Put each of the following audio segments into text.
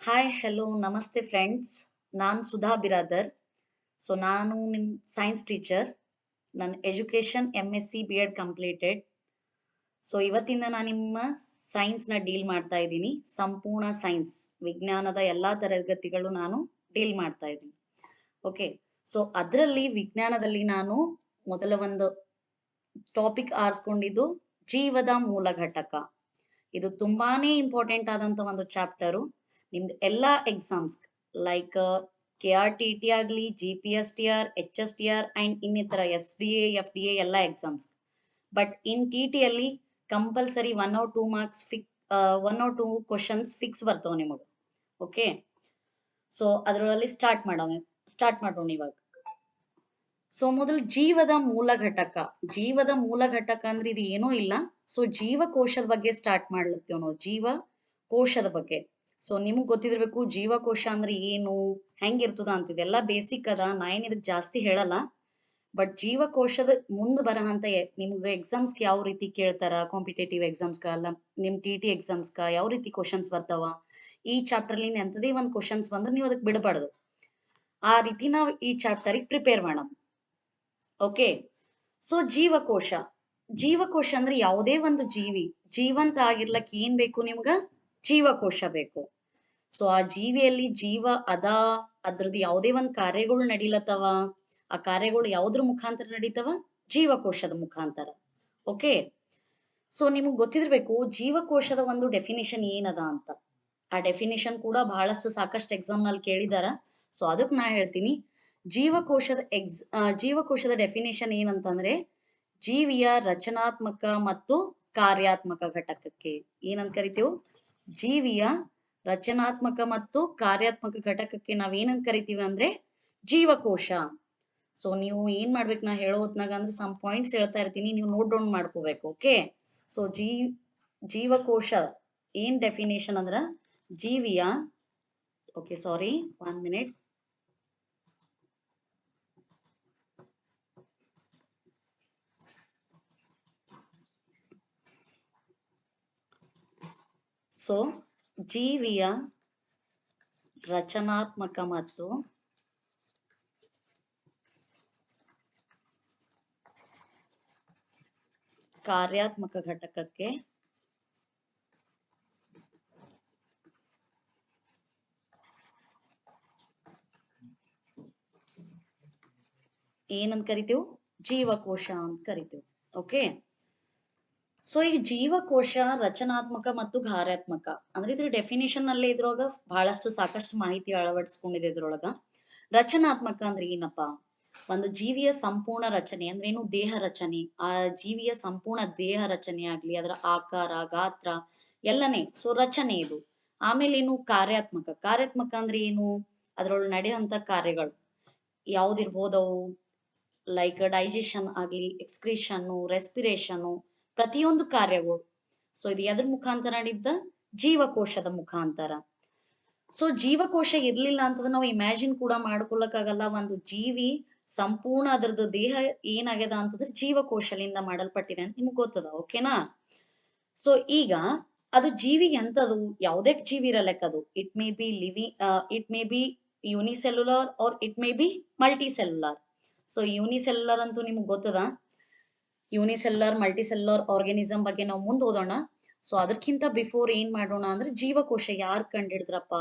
Hi hello ನಮಸ್ತೆ friends. ನಾನು ಸುಧಾ ಬಿರಾದರ್. ನಾನು ನಿಮ್ಮ ಸೈನ್ಸ್ ಟೀಚರ್. ನನ್ನ ಎಜುಕೇಷನ್ MSc B.Ed ಕಂಪ್ಲೀಟೆಡ್. ಇವತ್ತಿಂದ ನಾನು ನಿಮ್ಮ ಸೈನ್ಸ್ನ ಡೀಲ್ ಮಾಡ್ತಾ ಇದ್ದೀನಿ. ಸಂಪೂರ್ಣ ಸೈನ್ಸ್ ವಿಜ್ಞಾನದ ಎಲ್ಲ ತರಗತಿಗಳು ನಾನು ಡೀಲ್ ಮಾಡ್ತಾ ಇದ್ದೀನಿ. ಓಕೆ. ಅದರಲ್ಲಿ ವಿಜ್ಞಾನದಲ್ಲಿ ನಾನು ಮೊದಲ ಒಂದು ಟಾಪಿಕ್ ಆರಿಸ್ಕೊಂಡಿದ್ದು ಜೀವದ ಮೂಲ ಘಟಕ. ಇದು ತುಂಬಾನೇ ಇಂಪಾರ್ಟೆಂಟ್ ಆದಂತ ಒಂದು ಚಾಪ್ಟರು. ನಿಮ್ದು ಎಲ್ಲಾ ಎಕ್ಸಾಮ್ಸ್ ಲೈಕ್ KRTT ಆಗಲಿ, GPSTR, HSTR ಅಂಡ್ ಇನ್ನಿತರ SDA FDA ಎಲ್ಲ ಎಕ್ಸಾಮ್ಸ್. ಬಟ್ ಇನ್ TT ಅಲ್ಲಿ compulsory 1 or 2 marks 1 or 2 questions fix ಬರ್ತಾವ ನಿಮಗೆ. ಓಕೆ. ಅದರಲ್ಲಿ ಸ್ಟಾರ್ಟ್ ಮಾಡೋಣ ಇವಾಗ. ಮೊದಲು ಜೀವದ ಮೂಲ ಘಟಕ. ಜೀವದ ಮೂಲ ಘಟಕ ಅಂದ್ರೆ ಇದು ಏನೂ ಇಲ್ಲ. ಜೀವಕೋಶದ ಬಗ್ಗೆ ಸ್ಟಾರ್ಟ್ ಮಾಡ್ಲತ್ತೀವಿ ನಾವು. ಜೀವಕೋಶದ ಬಗ್ಗೆ. ನಿಮಗ್ ಗೊತ್ತಿದಿರ್ಬೇಕು ಜೀವಕೋಶ ಅಂದ್ರೆ ಏನು, ಹೆಂಗಿರ್ತದ ಅಂತಿದೆಲ್ಲ ಬೇಸಿಕ್ ಅದ. ನಾ ಏನ್ ಇದಕ್ ಜಾಸ್ತಿ ಹೇಳಲ್ಲ. ಬಟ್ ಜೀವಕೋಶದ ಮುಂದ್ ಬರಹಂತ ನಿಮ್ಗೆ ಎಕ್ಸಾಮ್ಸ್ಗೆ ಯಾವ ರೀತಿ ಕೇಳ್ತಾರ, ಕಾಂಪಿಟೇಟಿವ್ ಎಕ್ಸಾಮ್ಸ್ಗ ಅಲ್ಲ ನಿಮ್ TT ಎಕ್ಸಾಮ್ಸ್ಗ ಯಾವ ರೀತಿ ಕ್ವಶನ್ಸ್ ಬರ್ತಾವ, ಈ ಚಾಪ್ಟರ್ಲಿಂದ ಎಂತದೇ ಒಂದ್ ಕ್ವಶನ್ಸ್ ಬಂದ್ರೆ ನೀವು ಅದಕ್ಕೆ ಬಿಡಬಾರ್ದು. ಆ ರೀತಿ ನಾವು ಈ ಚಾಪ್ಟರಿಗೆ ಪ್ರಿಪೇರ್ ಮಾಡೋಣ. ಓಕೆ. ಜೀವಕೋಶ. ಜೀವಕೋಶ ಅಂದ್ರೆ ಯಾವುದೇ ಒಂದು ಜೀವಿ ಜೀವಂತ ಆಗಿರ್ಲಕ್ ಏನ್ ಬೇಕು ನಿಮ್ಗ? ಜೀವಕೋಶ ಬೇಕು. ಆ ಜೀವಿಯಲ್ಲಿ ಜೀವ ಅದ, ಅದ್ರದ್ದು ಯಾವುದೇ ಒಂದ್ ಕಾರ್ಯಗಳು ನಡಿಲತ್ತವ. ಆ ಕಾರ್ಯಗಳು ಯಾವ್ದ್ರ ಮುಖಾಂತರ ನಡೀತವ? ಜೀವಕೋಶದ ಮುಖಾಂತರ. ಓಕೆ. ನಿಮಗ್ ಗೊತ್ತಿರ್ಬೇಕು ಜೀವಕೋಶದ ಒಂದು ಡೆಫಿನೇಷನ್ ಏನದ ಅಂತ. ಆ ಡೆಫಿನೇಷನ್ ಕೂಡ ಬಹಳಷ್ಟು ಸಾಕಷ್ಟು ಎಕ್ಸಾಮ್ ನಲ್ಲಿ ಕೇಳಿದಾರ. ಅದಕ್ಕೆ ನಾ ಹೇಳ್ತೀನಿ. ಜೀವಕೋಶದ ಡೆಫಿನೇಷನ್ ಏನಂತಂದ್ರೆ ಜೀವಿಯ ರಚನಾತ್ಮಕ ಮತ್ತು ಕಾರ್ಯಾತ್ಮಕ ಘಟಕಕ್ಕೆ ಏನಂತ ಕರಿತೀವಿ? ಜೀವಿಯ ರಚನಾತ್ಮಕ ಮತ್ತು ಕಾರ್ಯಾತ್ಮಕ ಘಟಕಕ್ಕೆ ನಾವ್ ಏನಂತ ಕರಿತೀವಿ ಅಂದ್ರೆ ಜೀವಕೋಶ. ನೀವು ಏನ್ ಮಾಡ್ಬೇಕು, ನಾ ಹೇಳೋ ಹೊತ್ನಾಗ ಅಂದ್ರೆ ಸಮ್ ಪಾಯಿಂಟ್ಸ್ ಹೇಳ್ತಾ ಇರ್ತೀನಿ, ನೀವು ನೋಟ್ ಡೌನ್ ಮಾಡ್ಕೋಬೇಕು. ಓಕೆ. ಜೀವಕೋಶ ಏನ್ ಡೆಫಿನೇಷನ್ ಅಂದ್ರ ಜೀವಿಯ, ಓಕೆ ಸಾರಿ 1 minute. ಜೀವಿಯ ರಚನಾತ್ಮಕ ಮತ್ತು ಕಾರ್ಯಾತ್ಮಕ ಘಟಕಕ್ಕೆ ಏನಂತ ಕರಿತೀವಿ? ಜೀವಕೋಶ ಅಂತ ಕರಿತೀವಿ. ಓಕೆ. ಈ ಜೀವಕೋಶ ರಚನಾತ್ಮಕ ಮತ್ತು ಕಾರ್ಯಾತ್ಮಕ ಅಂದ್ರೆ ಇದ್ರ ಡೆಫಿನೇಷನ್ ಅಲ್ಲೇ ಇದ್ರೊಳಗ ಬಹಳಷ್ಟು ಸಾಕಷ್ಟು ಮಾಹಿತಿ ಅಳವಡಿಸ್ಕೊಂಡಿದೆ. ಇದ್ರೊಳಗ ರಚನಾತ್ಮಕ ಅಂದ್ರೆ ಏನಪ್ಪಾ? ಒಂದು ಜೀವಿಯ ಸಂಪೂರ್ಣ ರಚನೆ ಅಂದ್ರೆ ಏನು? ದೇಹ ರಚನೆ. ಆ ಜೀವಿಯ ಸಂಪೂರ್ಣ ದೇಹ ರಚನೆ ಆಗ್ಲಿ, ಅದರ ಆಕಾರ, ಗಾತ್ರ ಎಲ್ಲನೇ ರಚನೆ ಇದು. ಆಮೇಲೆ ಏನು? ಕಾರ್ಯಾತ್ಮಕ. ಕಾರ್ಯಾತ್ಮಕ ಅಂದ್ರೆ ಏನು? ಅದ್ರೊಳಗೆ ನಡೆಯುವಂತ ಕಾರ್ಯಗಳು ಯಾವ್ದಿರ್ಬೋದವು? ಲೈಕ್ ಡೈಜೆಷನ್ ಆಗ್ಲಿ, ಎಕ್ಸ್ಕ್ರೀಷನ್, ರೆಸ್ಪಿರೇಷನ್, ಪ್ರತಿಯೊಂದು ಕಾರ್ಯಗಳು. ಇದು ಎದ್ರ ಮುಖಾಂತರ ನಡೀತ? ಜೀವಕೋಶದ ಮುಖಾಂತರ. ಜೀವಕೋಶ ಇರ್ಲಿಲ್ಲ ಅಂತಂದ್ರೆ ನಾವು ಇಮ್ಯಾಜಿನ್ ಕೂಡ ಮಾಡ್ಕೊಳಕ್ಕಾಗಲ್ಲ. ಒಂದು ಜೀವಿ ಸಂಪೂರ್ಣ ಅದರದ್ದು ದೇಹ ಏನಾಗ್ಯದ ಅಂತಂದ್ರೆ ಜೀವಕೋಶದಿಂದ ಮಾಡಲ್ಪಟ್ಟಿದೆ ಅಂತ ನಿಮ್ಗೆ ಗೊತ್ತದ. ಓಕೆನಾ? ಈಗ ಅದು ಜೀವಿ ಎಂತದು? ಯಾವುದೇ ಜೀವಿ ಇರಲೆಕ್ ಅದು. It may be living, it may be unicellular or it may be multicellular. Unicellular ಅಂತೂ ನಿಮ್ಗೆ ಗೊತ್ತದ. ಯೂನಿಸೆಲ್ಯುಲರ್, ಮಲ್ಟಿಸೆಲ್ಯುಲರ್ ಆರ್ಗಾನಿಸಮ್ ಬಗ್ಗೆ ನಾವು ಮುಂದೆ ಓದೋಣ. ಅದಕ್ಕಿಂತ ಬಿಫೋರ್ ಏನ್ ಮಾಡೋಣ ಅಂದ್ರೆ ಜೀವಕೋಶ ಯಾರು ಕಂಡಿಡಿದ್ರಪ್ಪ,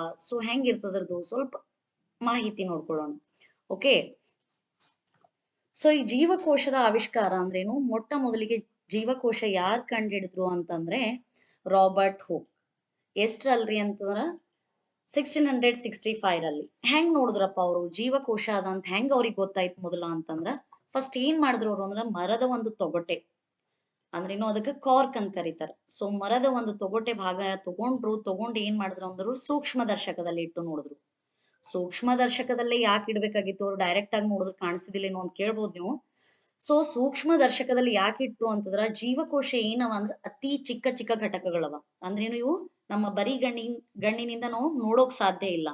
ಹೆಂಗಿರ್ತದ್ರದ್ದು ಸ್ವಲ್ಪ ಮಾಹಿತಿ ನೋಡ್ಕೊಳ್ಳೋಣ. ಓಕೆ. ಈ ಜೀವಕೋಶದ ಆವಿಷ್ಕಾರ ಅಂದ್ರೇನು? ಮೊಟ್ಟ ಮೊದಲಿಗೆ ಜೀವಕೋಶ ಯಾರು ಕಂಡಿಡಿದ್ರು ಅಂತಂದ್ರೆ ರಾಬರ್ಟ್ ಹುಕ್. ಎಷ್ಟ್ರಲ್ರಿ ಅಂತಂದ್ರ 1665 ಅಲ್ಲಿ. ಹೆಂಗ್ ನೋಡಿದ್ರಪ್ಪ ಅವರು ಜೀವಕೋಶ ಅದ ಅಂತ ಹೆಂಗ್ ಅವ್ರಿಗೆ ಗೊತ್ತಾಯ್ತು ಮೊದಲ ಅಂತಂದ್ರ ಫಸ್ಟ್ ಏನ್ ಮಾಡಿದ್ರು ಅವರು ಅಂದ್ರ ಮರದ ಒಂದು ತೊಗಟೆ ಅಂದ್ರೇನು ಅದಕ್ಕೆ ಕಾರ್ಕ್ ಅಂತ ಕರೀತಾರ. ಮರದ ಒಂದು ತೊಗಟೆ ಭಾಗ ತಗೊಂಡು ಏನ್ ಮಾಡಿದ್ರು ಅಂದ್ರು ಸೂಕ್ಷ್ಮ ದರ್ಶಕದಲ್ಲಿ ಇಟ್ಟು ನೋಡಿದ್ರು. ಸೂಕ್ಷ್ಮ ದರ್ಶಕದಲ್ಲೇ ಯಾಕೆ ಇಡ್ಬೇಕಾಗಿತ್ತು? ಅವ್ರು ಡೈರೆಕ್ಟ್ ಆಗಿ ನೋಡಿದ್ರೆ ಕಾಣಿಸಿದಿಲ್ಲೇನೋ ಅಂತ ಕೇಳ್ಬೋದು ನೀವು. ಸೂಕ್ಷ್ಮ ದರ್ಶಕದಲ್ಲಿ ಯಾಕೆ ಇಟ್ರು ಅಂತಂದ್ರ ಜೀವಕೋಶ ಏನವ ಅಂದ್ರ ಅತಿ ಚಿಕ್ಕ ಚಿಕ್ಕ ಘಟಕಗಳವ. ಅಂದ್ರೇನು ಇವು ನಮ್ಮ ಬರೀ ಗಣ್ಣಿನಿಂದ ನಾವು ನೋಡೋಕ್ ಸಾಧ್ಯ ಇಲ್ಲ.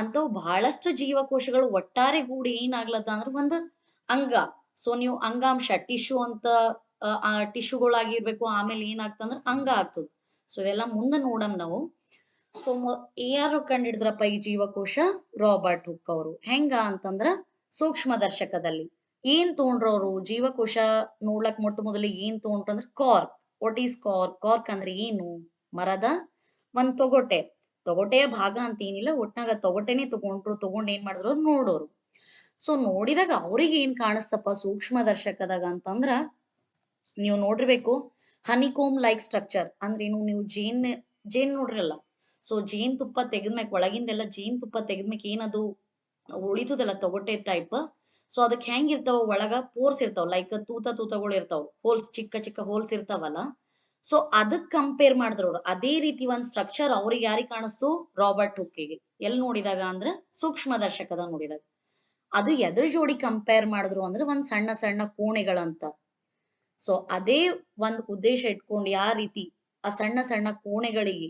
ಅಂತವು ಬಹಳಷ್ಟು ಜೀವಕೋಶಗಳು ಒಟ್ಟಾರೆ ಗೂಡಿ ಏನಾಗ್ಲತ್ತ ಅಂದ್ರೆ ಒಂದು ಅಂಗ. ನೀವು ಅಂಗಾಂಶ ಟಿಶ್ಯೂ ಅಂತ ಟಿಶ್ಯೂಗಳಾಗಿರ್ಬೇಕು. ಆಮೇಲೆ ಏನಾಗ್ತಂದ್ರ ಅಂಗ ಆಗ್ತದ. ಇದೆಲ್ಲ ಮುಂದೆ ನೋಡಮ್ ನಾವು. ಸೊ ಯಾರು ಕಂಡಿಡಿದ್ರಪ್ಪ ಈ ಜೀವಕೋಶ? ರಾಬರ್ಟ್ ಹುಕ್ ಅವರು. ಹೆಂಗ ಅಂತಂದ್ರ ಸೂಕ್ಷ್ಮದರ್ಶಕದಲ್ಲಿ ಏನ್ ತಗೊಂಡ್ರು ಅವರು? ಜೀವಕೋಶ ನೋಡ್ಲಕ್ ಮೊಟ್ಟ ಮೊದಲಿಗೆ ಏನ್ ತಗೊಂಡ್ರು ಅಂದ್ರೆ cork. What is cork? Cork ಅಂದ್ರೆ ಏನು? ಮರದ ಒಂದ್ ತೊಗೊಟೆಯ ಭಾಗ ಅಂತ ಏನಿಲ್ಲ, ಒಟ್ನಾಗ ತೊಗೊಟೆನೆ ತಗೊಂಡ್ ಏನ್ ಮಾಡಿದ್ರು ನೋಡೋರು. ಸೊ ನೋಡಿದಾಗ ಅವ್ರಿಗೆ ಏನ್ ಕಾಣಿಸ್ತಪ್ಪ ಸೂಕ್ಷ್ಮದರ್ಶಕದಾಗ ಅಂತಂದ್ರ, ನೀವು ನೋಡಿರ್ಬೇಕು ಹನಿಕೋಮ್ ಲೈಕ್ ಸ್ಟ್ರಕ್ಚರ್ ಅಂದ್ರೇನು? ನೀವು ಜೇನ್ ನೋಡ್ರಲ್ಲ. ಸೊ ಜೇನ್ ತುಪ್ಪ ತೆಗೆದ್ಮ್ಯಾಕ್ ಒಳಗಿಂದೆಲ್ಲ ಜೇನ್ ತುಪ್ಪ ತೆಗೆದ್ಮ್ಯಾಕ್ ಏನದು ಉಳಿತದಲ್ಲ ತೊಗೊಟೆ ಟೈಪ್. ಸೊ ಅದಕ್ಕೆ ಹೆಂಗಿರ್ತಾವ? ಒಳಗ ಪೋರ್ಸ್ ಇರ್ತಾವ, ಲೈಕ್ ತೂತಗಳು ಇರ್ತಾವ, ಹೋಲ್ಸ್, ಚಿಕ್ಕ ಚಿಕ್ಕ ಹೋಲ್ಸ್ ಇರ್ತಾವಲ್ಲ. ಸೊ ಅದಕ್ ಕಂಪೇರ್ ಮಾಡಿದ್ರು ಅವ್ರು. ಅದೇ ರೀತಿ ಒಂದ್ ಸ್ಟ್ರಕ್ಚರ್ ಅವ್ರಿಗೆ ಯಾರಿಗೆ ಕಾಣಿಸ್ತು? ರಾಬರ್ಟ್ ಹುಕ್ಕಿಗೆ. ಎಲ್ಲಿ ನೋಡಿದಾಗ ಅಂದ್ರ ಸೂಕ್ಷ್ಮದರ್ಶಕದ ನೋಡಿದಾಗ. ಅದು ಎದ್ರ ಜೋಡಿ ಕಂಪೇರ್ ಮಾಡಿದ್ರು ಅಂದ್ರೆ ಒಂದ್ ಸಣ್ಣ ಸಣ್ಣ ಕೋಣೆಗಳಂತ. ಸೊ ಅದೇ ಒಂದ್ ಉದ್ದೇಶ ಇಟ್ಕೊಂಡು ಯಾವ ರೀತಿ ಆ ಸಣ್ಣ ಸಣ್ಣ ಕೋಣೆಗಳಿಗೆ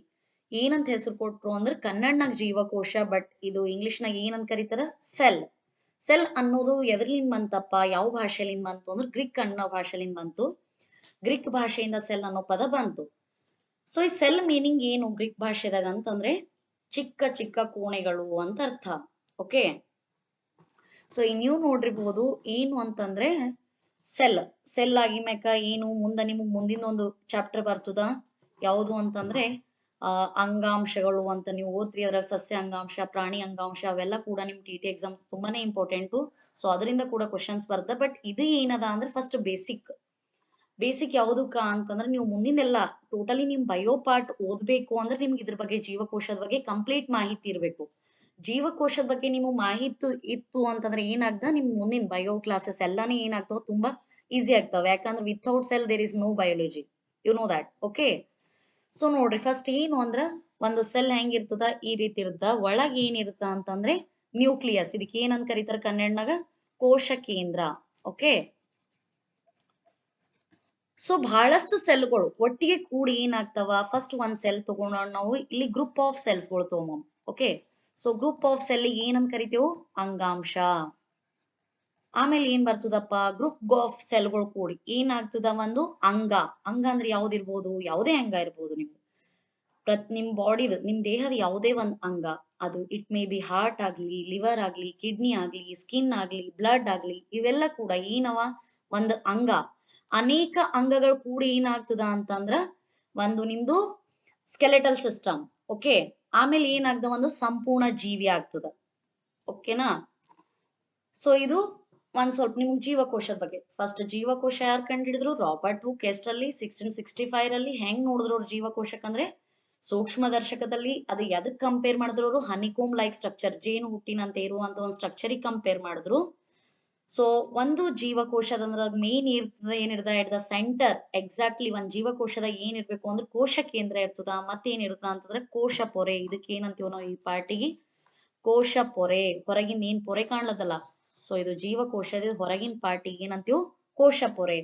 ಏನಂತ ಹೆಸರು ಕೊಟ್ರು ಅಂದ್ರೆ ಕನ್ನಡನಾಗ ಜೀವಕೋಶ, ಬಟ್ ಇದು ಇಂಗ್ಲಿಷ್ನಾಗ ಏನಂತ ಕರೀತಾರ? ಸೆಲ್. ಸೆಲ್ ಅನ್ನೋದು ಎದ್ರಲಿಂದ ಬಂತಪ್ಪ? ಯಾವ ಭಾಷೆಲಿಂದ ಬಂತು ಅಂದ್ರೆ ಗ್ರೀಕ್ ಅನ್ನೋ ಭಾಷೆಲಿಂದ ಬಂತು. ಗ್ರೀಕ್ ಭಾಷೆಯಿಂದ ಸೆಲ್ ಅನ್ನೋ ಪದ ಬಂತು. ಸೊ ಈ ಸೆಲ್ ಮೀನಿಂಗ್ ಏನು ಗ್ರೀಕ್ ಭಾಷೆದಾಗ ಅಂತಂದ್ರೆ ಚಿಕ್ಕ ಚಿಕ್ಕ ಕೋಣೆಗಳು ಅಂತ ಅರ್ಥ. ಓಕೆ. ಸೊ ಈ ನೀವು ನೋಡಿರ್ಬೋದು ಏನು ಅಂತಂದ್ರೆ ಸೆಲ್ ಆಗಿಮ್ಯಾಕ ಏನು ಮುಂದೆ ನಿಮಗ್ ಮುಂದಿನ ಒಂದು ಚಾಪ್ಟರ್ ಬರ್ತದ ಯಾವುದು ಅಂತಂದ್ರೆ ಅಂಗಾಂಶಗಳು ಅಂತ ನೀವು ಓದ್ರಿ. ಅದ್ರಾಗ ಸಸ್ಯ ಅಂಗಾಂಶ, ಪ್ರಾಣಿ ಅಂಗಾಂಶ ಅವೆಲ್ಲ ಕೂಡ ನಿಮ್ TT ಎಕ್ಸಾಮ್ ತುಂಬಾನೇ ಇಂಪಾರ್ಟೆಂಟು. ಸೊ ಅದರಿಂದ ಕೂಡ ಕ್ವಶನ್ಸ್ ಬರ್ತದೆ. ಬಟ್ ಇದು ಏನದ ಅಂದ್ರೆ ಫಸ್ಟ್ ಬೇಸಿಕ್ ಯಾವುದಕ್ಕ ಅಂತಂದ್ರೆ ನೀವು ಮುಂದಿನೆಲ್ಲ ಟೋಟಲಿ ನಿಮ್ ಬಯೋ ಪಾರ್ಟ್ ಓದ್ಬೇಕು ಅಂದ್ರೆ ನಿಮ್ಗೆ ಇದ್ರ ಬಗ್ಗೆ ಜೀವಕೋಶದ ಬಗ್ಗೆ ಕಂಪ್ಲೀಟ್ ಮಾಹಿತಿ ಇರಬೇಕು. ಜೀವಕೋಶದ ಬಗ್ಗೆ ನಿಮಗೆ ಮಾಹಿತಿ ಇತ್ತು ಅಂತಂದ್ರೆ ಏನಾಗ್ತದ, ನಿಮ್ ಮುಂದಿನ ಬಯೋ ಕ್ಲಾಸಸ್ ಎಲ್ಲಾನೇ ಏನಾಗ್ತಾವ? ತುಂಬಾ ಈಸಿ ಆಗ್ತಾವ. ಯಾಕಂದ್ರೆ without cell there is no biology, you know that. Okay. So ನೋಡ್ರಿ, ಫಸ್ಟ್ ಏನು ಅಂದ್ರ ಒಂದು ಸೆಲ್ ಹೆಂಗಿರ್ತದ? ಈ ರೀತಿ ಇರ್ತದ. ಒಳಗ್ ಏನಿರುತ್ತ ಅಂತಂದ್ರೆ ನ್ಯೂಕ್ಲಿಯಸ್. ಇದಕ್ಕೆ ಏನಂತ ಕರೀತಾರ ಕನ್ನಡನಾಗ? ಕೋಶ ಕೇಂದ್ರ. ಓಕೆ. ಸೊ ಬಹಳಷ್ಟು ಸೆಲ್ಗಳು ಒಟ್ಟಿಗೆ ಕೂಡಿ ಏನಾಗ್ತಾವ? ಫಸ್ಟ್ ಒಂದ್ ಸೆಲ್ ತಗೊಂಡ ನಾವು ಇಲ್ಲಿ ಗ್ರೂಪ್ ಆಫ್ ಸೆಲ್ಸ್ಗಳು ತಗೊಂಡ್. Okay. So group of cell ಏನಂತ ಕರಿತೇವು? ಅಂಗಾಂಶ. ಆಮೇಲೆ ಏನ್ ಬರ್ತದಪ್ಪ? ಗ್ರೂಪ್ ಆಫ್ ಸೆಲ್ಗಳು ಕೂಡಿ ಏನಾಗ್ತದ? ಒಂದು ಅಂಗ. ಅಂಗ ಅಂದ್ರೆ ಯಾವ್ದಿರ್ಬೋದು? ಯಾವುದೇ ಅಂಗ ಇರ್ಬೋದು ನಿಮ್ದು. ನಿಮ್ ಬಾಡಿದು, ನಿಮ್ ದೇಹದ ಯಾವುದೇ ಒಂದ್ ಅಂಗ, ಅದು ಇಟ್ ಮೇ ಬಿ ಹಾರ್ಟ್ ಆಗ್ಲಿ, ಲಿವರ್ ಆಗ್ಲಿ, ಕಿಡ್ನಿ ಆಗ್ಲಿ, ಸ್ಕಿನ್ ಆಗ್ಲಿ, ಬ್ಲಡ್ ಆಗ್ಲಿ, ಇವೆಲ್ಲ ಕೂಡ ಏನವ? ಒಂದು ಅಂಗ. ಅನೇಕ ಅಂಗಗಳು ಕೂಡಿ ಏನಾಗ್ತದ ಅಂತಂದ್ರ ಒಂದು ನಿಮ್ದು ಸ್ಕೆಲೆಟಲ್ ಸಿಸ್ಟಮ್. ಓಕೆ. ಆಮೇಲೆ ಏನಾಗ್ತದ? ಒಂದು ಸಂಪೂರ್ಣ ಜೀವಿ ಆಗ್ತದ. ಓಕೆನಾ? ಸೊ ಇದು ಒಂದ್ ಸ್ವಲ್ಪ ನಿಮ್ಗೆ ಜೀವಕೋಶದ ಬಗ್ಗೆ. ಫಸ್ಟ್ ಜೀವಕೋಶ ಯಾರು ಕಂಡಿಡಿದ್ರು? Robert Hooke. ಎಷ್ಟರಲ್ಲಿ? 1665 ರಲ್ಲಿ. ಹೆಂಗ್ ನೋಡಿದ್ರು ಅವ್ರು ಜೀವಕೋಶಕ್ಕಂದ್ರೆ ಸೂಕ್ಷ್ಮದರ್ಶಕದಲ್ಲಿ. ಅದು ಎದಕ್ ಕಂಪೇರ್ ಮಾಡಿದ್ರು ಅವರು? ಹನಿಕೋಮ್ ಲೈಕ್ ಸ್ಟ್ರಕ್ಚರ್, ಜೇನು ಹುಟ್ಟಿನಂತೆ ಇರುವಂತ ಒಂದು ಸ್ಟ್ರಕ್ಚರಿಗೆ ಕಂಪೇರ್ ಮಾಡಿದ್ರು. ಸೊ ಒಂದು ಜೀವಕೋಶದ ಮೇನ್ ಇರ್ತದ ಏನಿರ್ತದ ಎಟ್ ದ ಸೆಂಟರ್. ಎಕ್ಸಾಕ್ಟ್ಲಿ ಒಂದ್ ಜೀವಕೋಶದ ಏನಿರ್ಬೇಕು ಅಂದ್ರೆ ಕೋಶ ಕೇಂದ್ರ ಇರ್ತದ. ಮತ್ತೇನಿರ್ತದ ಅಂತಂದ್ರೆ ಕೋಶ ಪೊರೆ. ಇದಕ್ಕೆ ಏನಂತೀವಿ ನಾವು ಈ ಪಾರ್ಟಿಗೆ? ಕೋಶ ಪೊರೆ. ಹೊರಗಿಂದ ಏನ್ ಪೊರೆ ಕಾಣ್ಲದಲ್ಲ, ಸೊ ಇದು ಜೀವಕೋಶದ ಹೊರಗಿನ ಪಾರ್ಟಿಗೆ ಏನಂತೀವಿ? ಕೋಶ ಪೊರೆ.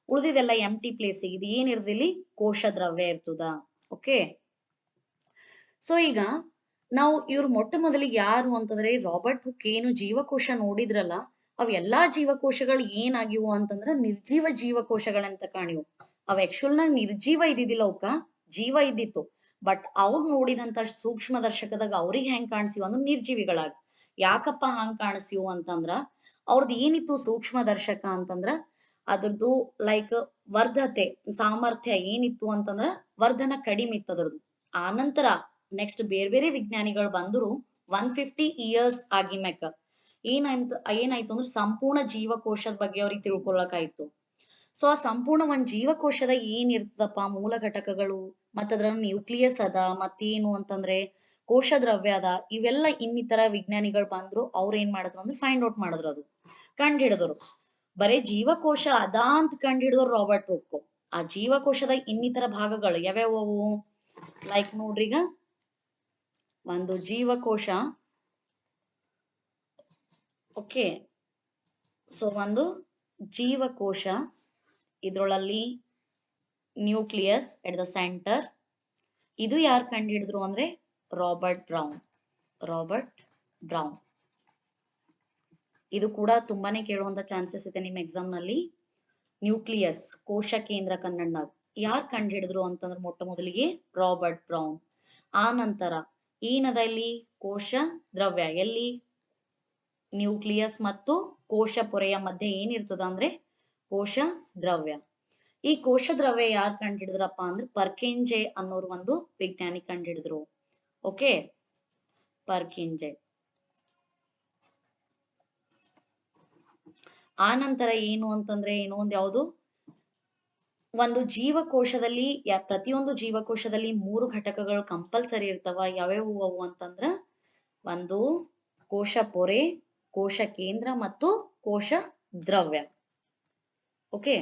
ಉಳಿದಿದೆಲ್ಲ ಎಂಟಿ ಪ್ಲೇಸ್. ಇದು ಏನಿರ್ತದಿಲ್ಲಿ? ಕೋಶ ದ್ರವ್ಯ ಇರ್ತದ. ಓಕೆ. ಸೊ ಈಗ ನಾವು ಇವ್ರು ಮೊಟ್ಟ ಮೊದಲಿಗೆ ಯಾರು ಅಂತಂದ್ರೆ ರಾಬರ್ಟ್ ಹುಕ್ ಏನು ಜೀವಕೋಶ ನೋಡಿದ್ರಲ್ಲ, ಅವ್ ಎಲ್ಲಾ ಜೀವಕೋಶಗಳು ಏನಾಗಿವು ಅಂತಂದ್ರ ನಿರ್ಜೀವ ಜೀವಕೋಶಗಳಂತ ಕಾಣಿವು. ಅವ್ ಆಕ್ಚುಲ್ ನಾಗ ನಿರ್ಜೀವ ಇದ್ದಿದ್ದಿಲ್ಲ, ಅವಕ್ಕ ಜೀವ ಇದ್ದಿತ್ತು. ಬಟ್ ಅವ್ರು ನೋಡಿದಂತ ಸೂಕ್ಷ್ಮದರ್ಶಕದಾಗ ಅವ್ರಿಗೆ ಹೆಂಗ್ ಕಾಣಿಸಿವ ಅಂದ್ರೆ ನಿರ್ಜೀವಿಗಳಾಗಿ. ಯಾಕಪ್ಪ ಹಂಗ್ ಕಾಣಿಸಿವು ಅಂತಂದ್ರ ಅವ್ರದ್ದು ಏನಿತ್ತು ಸೂಕ್ಷ್ಮದರ್ಶಕ ಅಂತಂದ್ರ ಅದ್ರದ್ದು ಲೈಕ್ ವರ್ಧತೆ ಸಾಮರ್ಥ್ಯ ಏನಿತ್ತು ಅಂತಂದ್ರ ವರ್ಧನ ಕಡಿಮೆ ಇತ್ತು ಅದ್ರದ್ದು. ಆನಂತರ ನೆಕ್ಸ್ಟ್ ಬೇರೆ ಬೇರೆ ವಿಜ್ಞಾನಿಗಳು ಬಂದ್ರು 150 ಇಯರ್ಸ್ ಆಗಿಮ್ಯಾಕ ಏನಾಯ್ತು ಅಂದ್ರೆ ಸಂಪೂರ್ಣ ಜೀವಕೋಶದ ಬಗ್ಗೆ ಅವ್ರಿಗೆ ತಿಳ್ಕೊಳಕಾಯ್ತು. ಸೊ ಆ ಸಂಪೂರ್ಣ ಒಂದ್ ಜೀವಕೋಶದ ಏನ್ ಇರ್ತದಪ್ಪ? ಮೂಲ ಘಟಕಗಳು, ಮತ್ತದ್ರ ನ್ಯೂಕ್ಲಿಯಸ್ ಅದ, ಮತ್ತೇನು ಅಂತಂದ್ರೆ ಕೋಶ ದ್ರವ್ಯ ಅದ. ಇವೆಲ್ಲ ಇನ್ನಿತರ ವಿಜ್ಞಾನಿಗಳು ಬಂದ್ರು. ಅವ್ರ ಏನ್ ಮಾಡಿದ್ರು ಅಂದ್ರೆ ಫೈಂಡ್ ಔಟ್ ಮಾಡಿದ್ರು, ಅದು ಕಂಡು ಹಿಡಿದ್ರು. ಬರೇ ಜೀವಕೋಶ ಅದಾ ಅಂತ ಕಂಡು ಹಿಡಿದ್ರು ರಾಬರ್ಟ್ ಹುಕ್. ಆ ಜೀವಕೋಶದ ಇನ್ನಿತರ ಭಾಗಗಳು ಯಾವ್ಯಾವು? ಲೈಕ್ ನೋಡ್ರಿ, ಈಗ ಒಂದು ಜೀವಕೋಶ. ಓಕೆ. ಸೊ ಒಂದು ಜೀವಕೋಶ, ಇದ್ರೊಳಲ್ಲಿ ನ್ಯೂಕ್ಲಿಯಸ್ ಎಟ್ ದ ಸೆಂಟರ್. ಇದು ಯಾರು ಕಂಡು ಹಿಡಿದ್ರು ಅಂದ್ರೆ ರಾಬರ್ಟ್ ಬ್ರೌನ್. ಇದು ಕೂಡ ತುಂಬಾನೇ ಕೇಳುವಂತ ಚಾನ್ಸಸ್ ಇದೆ ನಿಮ್ಮ ಎಕ್ಸಾಮ್ ನಲ್ಲಿ. ನ್ಯೂಕ್ಲಿಯಸ್, ಕೋಶ ಕೇಂದ್ರ ಕನ್ನಡನಾಗ ಯಾರು ಕಂಡು ಹಿಡಿದ್ರು ಅಂತಂದ್ರೆ ಮೊಟ್ಟ ಮೊದಲಿಗೆ ರಾಬರ್ಟ್ ಬ್ರೌನ್. ಆ ನಂತರ ಏನದ ಇಲ್ಲಿ ಕೋಶ ದ್ರವ್ಯ, ಎಲ್ಲಿ ನ್ಯೂಕ್ಲಿಯಸ್ ಮತ್ತು ಕೋಶ ಪೊರೆಯ ಮಧ್ಯೆ ಏನಿರ್ತದ ಅಂದ್ರೆ ಕೋಶ ದ್ರವ್ಯ. ಈ ಕೋಶ ದ್ರವ್ಯ ಯಾರು ಕಂಡಿಡಿದ್ರಪ್ಪ ಅಂದ್ರೆ ಪರ್ಕಿಂಜೆ ಅನ್ನೋರು ಒಂದು ವಿಜ್ಞಾನಿ ಕಂಡಿಡಿದ್ರು. Okay, Purkinje. ಆ ನಂತರ ಏನು ಅಂತಂದ್ರೆ ಇನ್ನೊಂದು ಯಾವುದು, ಒಂದು ಜೀವಕೋಶದಲ್ಲಿ ಪ್ರತಿಯೊಂದು ಜೀವಕೋಶದಲ್ಲಿ 3 ಘಟಕಗಳು ಕಂಪಲ್ಸರಿ ಇರ್ತಾವ. ಯಾವ್ಯಾವು ಅವು ಅಂತಂದ್ರ ಒಂದು ಕೋಶ ಪೊರೆ, ಕೋಶ ಕೇಂದ್ರ ಮತ್ತು ಕೋಶ ದ್ರವ್ಯ. ಓಕೆ,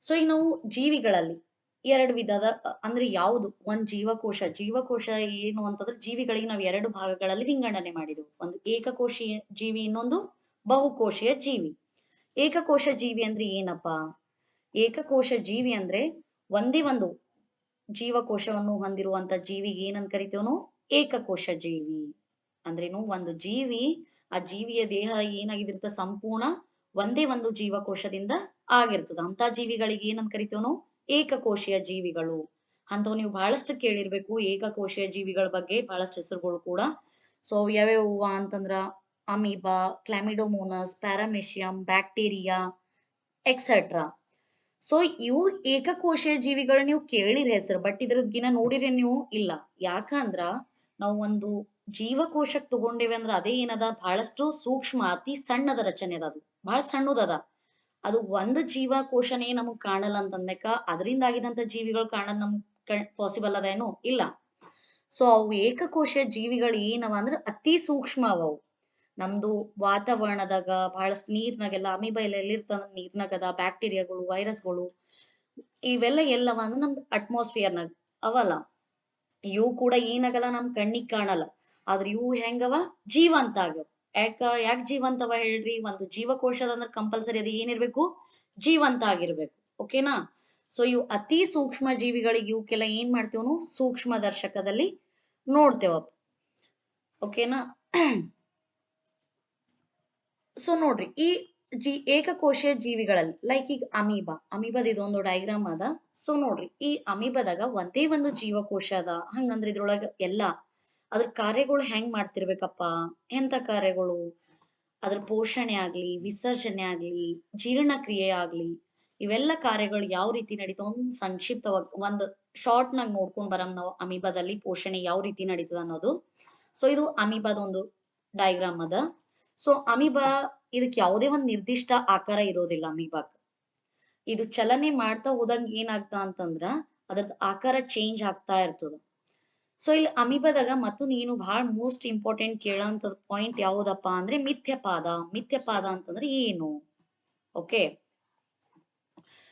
ಸೊ ಈಗ ನಾವು ಜೀವಿಗಳಲ್ಲಿ 2 ವಿಧದ ಅಂದ್ರೆ ಯಾವುದು ಒಂದ್ ಜೀವಕೋಶ ಏನು ಅಂತಂದ್ರೆ ಜೀವಿಗಳಿಗೆ ನಾವು 2 ಭಾಗಗಳಲ್ಲಿ ವಿಂಗಡಣೆ ಮಾಡಿದ್ವು. ಒಂದು ಏಕಕೋಶೀಯ ಜೀವಿ, ಇನ್ನೊಂದು ಬಹುಕೋಶೀಯ ಜೀವಿ. ಏಕಕೋಶ ಜೀವಿ ಅಂದ್ರೆ ಏನಪ್ಪಾ? ಏಕಕೋಶ ಜೀವಿ ಅಂದ್ರೆ ಒಂದೇ ಒಂದು ಜೀವಕೋಶವನ್ನು ಹೊಂದಿರುವಂತ ಜೀವಿಗೆ ಏನಂತ ಕರಿತೀವಿ ನಾವು? ಏಕಕೋಶ ಜೀವಿ. ಅಂದ್ರೇನು, ಒಂದು ಜೀವಿ, ಆ ಜೀವಿಯ ದೇಹ ಏನಾಗಿದಿರ್ತ ಸಂಪೂರ್ಣ ಒಂದೇ ಒಂದು ಜೀವಕೋಶದಿಂದ ಆಗಿರ್ತದ. ಅಂತ ಜೀವಿಗಳಿಗೆ ಏನಂತ ಕರಿತೀವಿ ನಾವು? ಏಕಕೋಶೀಯ ಜೀವಿಗಳು. ಅಂತವ್ ನೀವು ಬಹಳಷ್ಟು ಕೇಳಿರ್ಬೇಕು ಏಕಕೋಶೀಯ ಜೀವಿಗಳ ಬಗ್ಗೆ ಬಹಳಷ್ಟು ಹೆಸರುಗಳು ಕೂಡ. ಸೊ ಯಾವ್ಯಾವ ಅಂತಂದ್ರ ಅಮೀಬಾ, ಕ್ಲಾಮಿಡೋಮೋನಸ್, ಪ್ಯಾರಾಮೆಶಿಯಂ, ಬ್ಯಾಕ್ಟೀರಿಯಾ ಎಕ್ಸೆಟ್ರಾ. ಸೊ ಇವು ಏಕಕೋಶೀಯ ಜೀವಿಗಳು ನೀವು ಕೇಳಿರಿ ಹೆಸರು, ಬಟ್ ಇದ್ರದ್ಗಿನ ನೋಡಿರಿ ನೀವು ಇಲ್ಲ. ಯಾಕಂದ್ರ ನಾವು ಒಂದು ಜೀವಕೋಶಕ್ ತಗೊಂಡೇವಿ ಅಂದ್ರ ಅದೇ ಏನದ ಬಹಳಷ್ಟು ಸೂಕ್ಷ್ಮ, ಅತಿ ಸಣ್ಣದ ರಚನೆ ಅದ, ಅದು ಬಹಳ ಸಣ್ಣದದ. ಅದು ಒಂದು ಜೀವಕೋಶನೇ ನಮಗ್ ಕಾಣಲ್ಲ ಅಂತಂದಕ್ಕ ಅದರಿಂದ ಆಗಿದಂತ ಜೀವಿಗಳು ಕಾಣದ್ ನಮ್ಗ್ ಪಾಸಿಬಲ್ ಅದ ಏನು? ಇಲ್ಲ. ಸೊ ಅವು ಏಕಕೋಶ ಜೀವಿಗಳು ಏನವ ಅಂದ್ರ ಅತಿ ಸೂಕ್ಷ್ಮ ಅವು. ನಮ್ದು ವಾತಾವರಣದಾಗ ಬಹಳಷ್ಟು ನೀರ್ನಾಗೆಲ್ಲ ಅಮೀಬಾ ಎಲ್ಲ ಎಲ್ಲಿರ್ತದ ನೀರ್ನಾಗದ, ಬ್ಯಾಕ್ಟೀರಿಯಾಗಳು, ವೈರಸ್ಗಳು ಇವೆಲ್ಲ ಎಲ್ಲವ ಅಂದ್ರೆ ನಮ್ದು ಅಟ್ಮಾಸ್ಫಿಯರ್ನಾಗ ಅವಲ್ಲ. ಇವು ಕೂಡ ಏನಾಗಲ್ಲ, ನಮ್ ಕಣ್ಣಿಗೆ ಕಾಣಲ್ಲ, ಆದ್ರೆ ಇವು ಹೆಂಗವ? ಜೀವಂತ ಆಗ್ಯಾವ. ಯಾಕೆ ಜೀವಂತವ ಹೇಳ್ರಿ? ಒಂದು ಜೀವಕೋಶದ ಅಂದ್ರೆ ಕಂಪಲ್ಸರಿ ಅದು ಏನಿರ್ಬೇಕು? ಜೀವಂತ ಆಗಿರ್ಬೇಕು. ಓಕೆನಾ? ಸೊ ಇವು ಅತಿ ಸೂಕ್ಷ್ಮ ಜೀವಿಗಳಿಗೆ ಇವಕ್ಕೆಲ್ಲ ಏನ್ ಮಾಡ್ತೇವ್ ನಾವು? ಸೂಕ್ಷ್ಮ ದರ್ಶಕದಲ್ಲಿ ನೋಡ್ತೇವಪ್ಪ. ಓಕೆನಾ? ಸೊ ನೋಡ್ರಿ, ಈ ಏಕಕೋಶೀಯ ಜೀವಿಗಳಲ್ಲಿ ಲೈಕ್ ಈಗ ಅಮೀಬಾದ ಇದೊಂದು ಡೈಗ್ರಾಮ್ ಅದ. ಸೊ ನೋಡ್ರಿ, ಈ ಅಮೀಬಾದಾಗ ಒಂದೇ ಒಂದು ಜೀವಕೋಶ ಅದ. ಹಂಗಂದ್ರೆ ಇದ್ರೊಳಗ ಎಲ್ಲಾ ಅದ್ರ ಕಾರ್ಯಗಳು ಹೆಂಗ್ ಮಾಡ್ತಿರ್ಬೇಕಪ್ಪ? ಎಂತ ಕಾರ್ಯಗಳು? ಅದ್ರ ಪೋಷಣೆ ಆಗ್ಲಿ, ವಿಸರ್ಜನೆ ಆಗ್ಲಿ, ಜೀರ್ಣಕ್ರಿಯೆ ಆಗ್ಲಿ, ಇವೆಲ್ಲ ಕಾರ್ಯಗಳು ಯಾವ ರೀತಿ ನಡೀತಾವ ಒಂದ್ ಸಂಕ್ಷಿಪ್ತವಾಗಿ ಒಂದ್ ಶಾರ್ಟ್ ನಾಗ ನೋಡ್ಕೊಂಡ್ ಬರಮ್ ನಾವು. ಅಮೀಬಾದಲ್ಲಿ ಪೋಷಣೆ ಯಾವ ರೀತಿ ನಡೀತದ ಅನ್ನೋದು. ಸೊ ಇದು ಅಮೀಬಾದ ಒಂದು ಡೈಗ್ರಾಮ್ ಅದ. ಸೊ ಅಮೀಬಾ ಇದಕ್ ಯಾವುದೇ ಒಂದು ನಿರ್ದಿಷ್ಟ ಆಕಾರ ಇರೋದಿಲ್ಲ. ಅಮೀಬಾಕ್ ಇದು ಚಲನೆ ಮಾಡ್ತಾ ಹೋದಂಗ ಏನಾಗ್ತಾ ಅಂತಂದ್ರ ಅದ್ರದ್ ಆಕಾರ ಚೇಂಜ್ ಆಗ್ತಾ ಇರ್ತದ. ಸೊ ಇಲ್ಲಿ ಅಮೀಬಾದಾಗ ಮತ್ತೊಂದು ಏನು ಬಹಳ ಮೋಸ್ಟ್ ಇಂಪಾರ್ಟೆಂಟ್ ಕೇಳೋಂಥದ್ ಪಾಯಿಂಟ್ ಯಾವುದಪ್ಪ ಅಂದ್ರೆ ಮಿಥ್ಯಪಾದ. ಮಿಥ್ಯಪಾದ ಅಂತಂದ್ರೆ ಏನು? ಓಕೆ,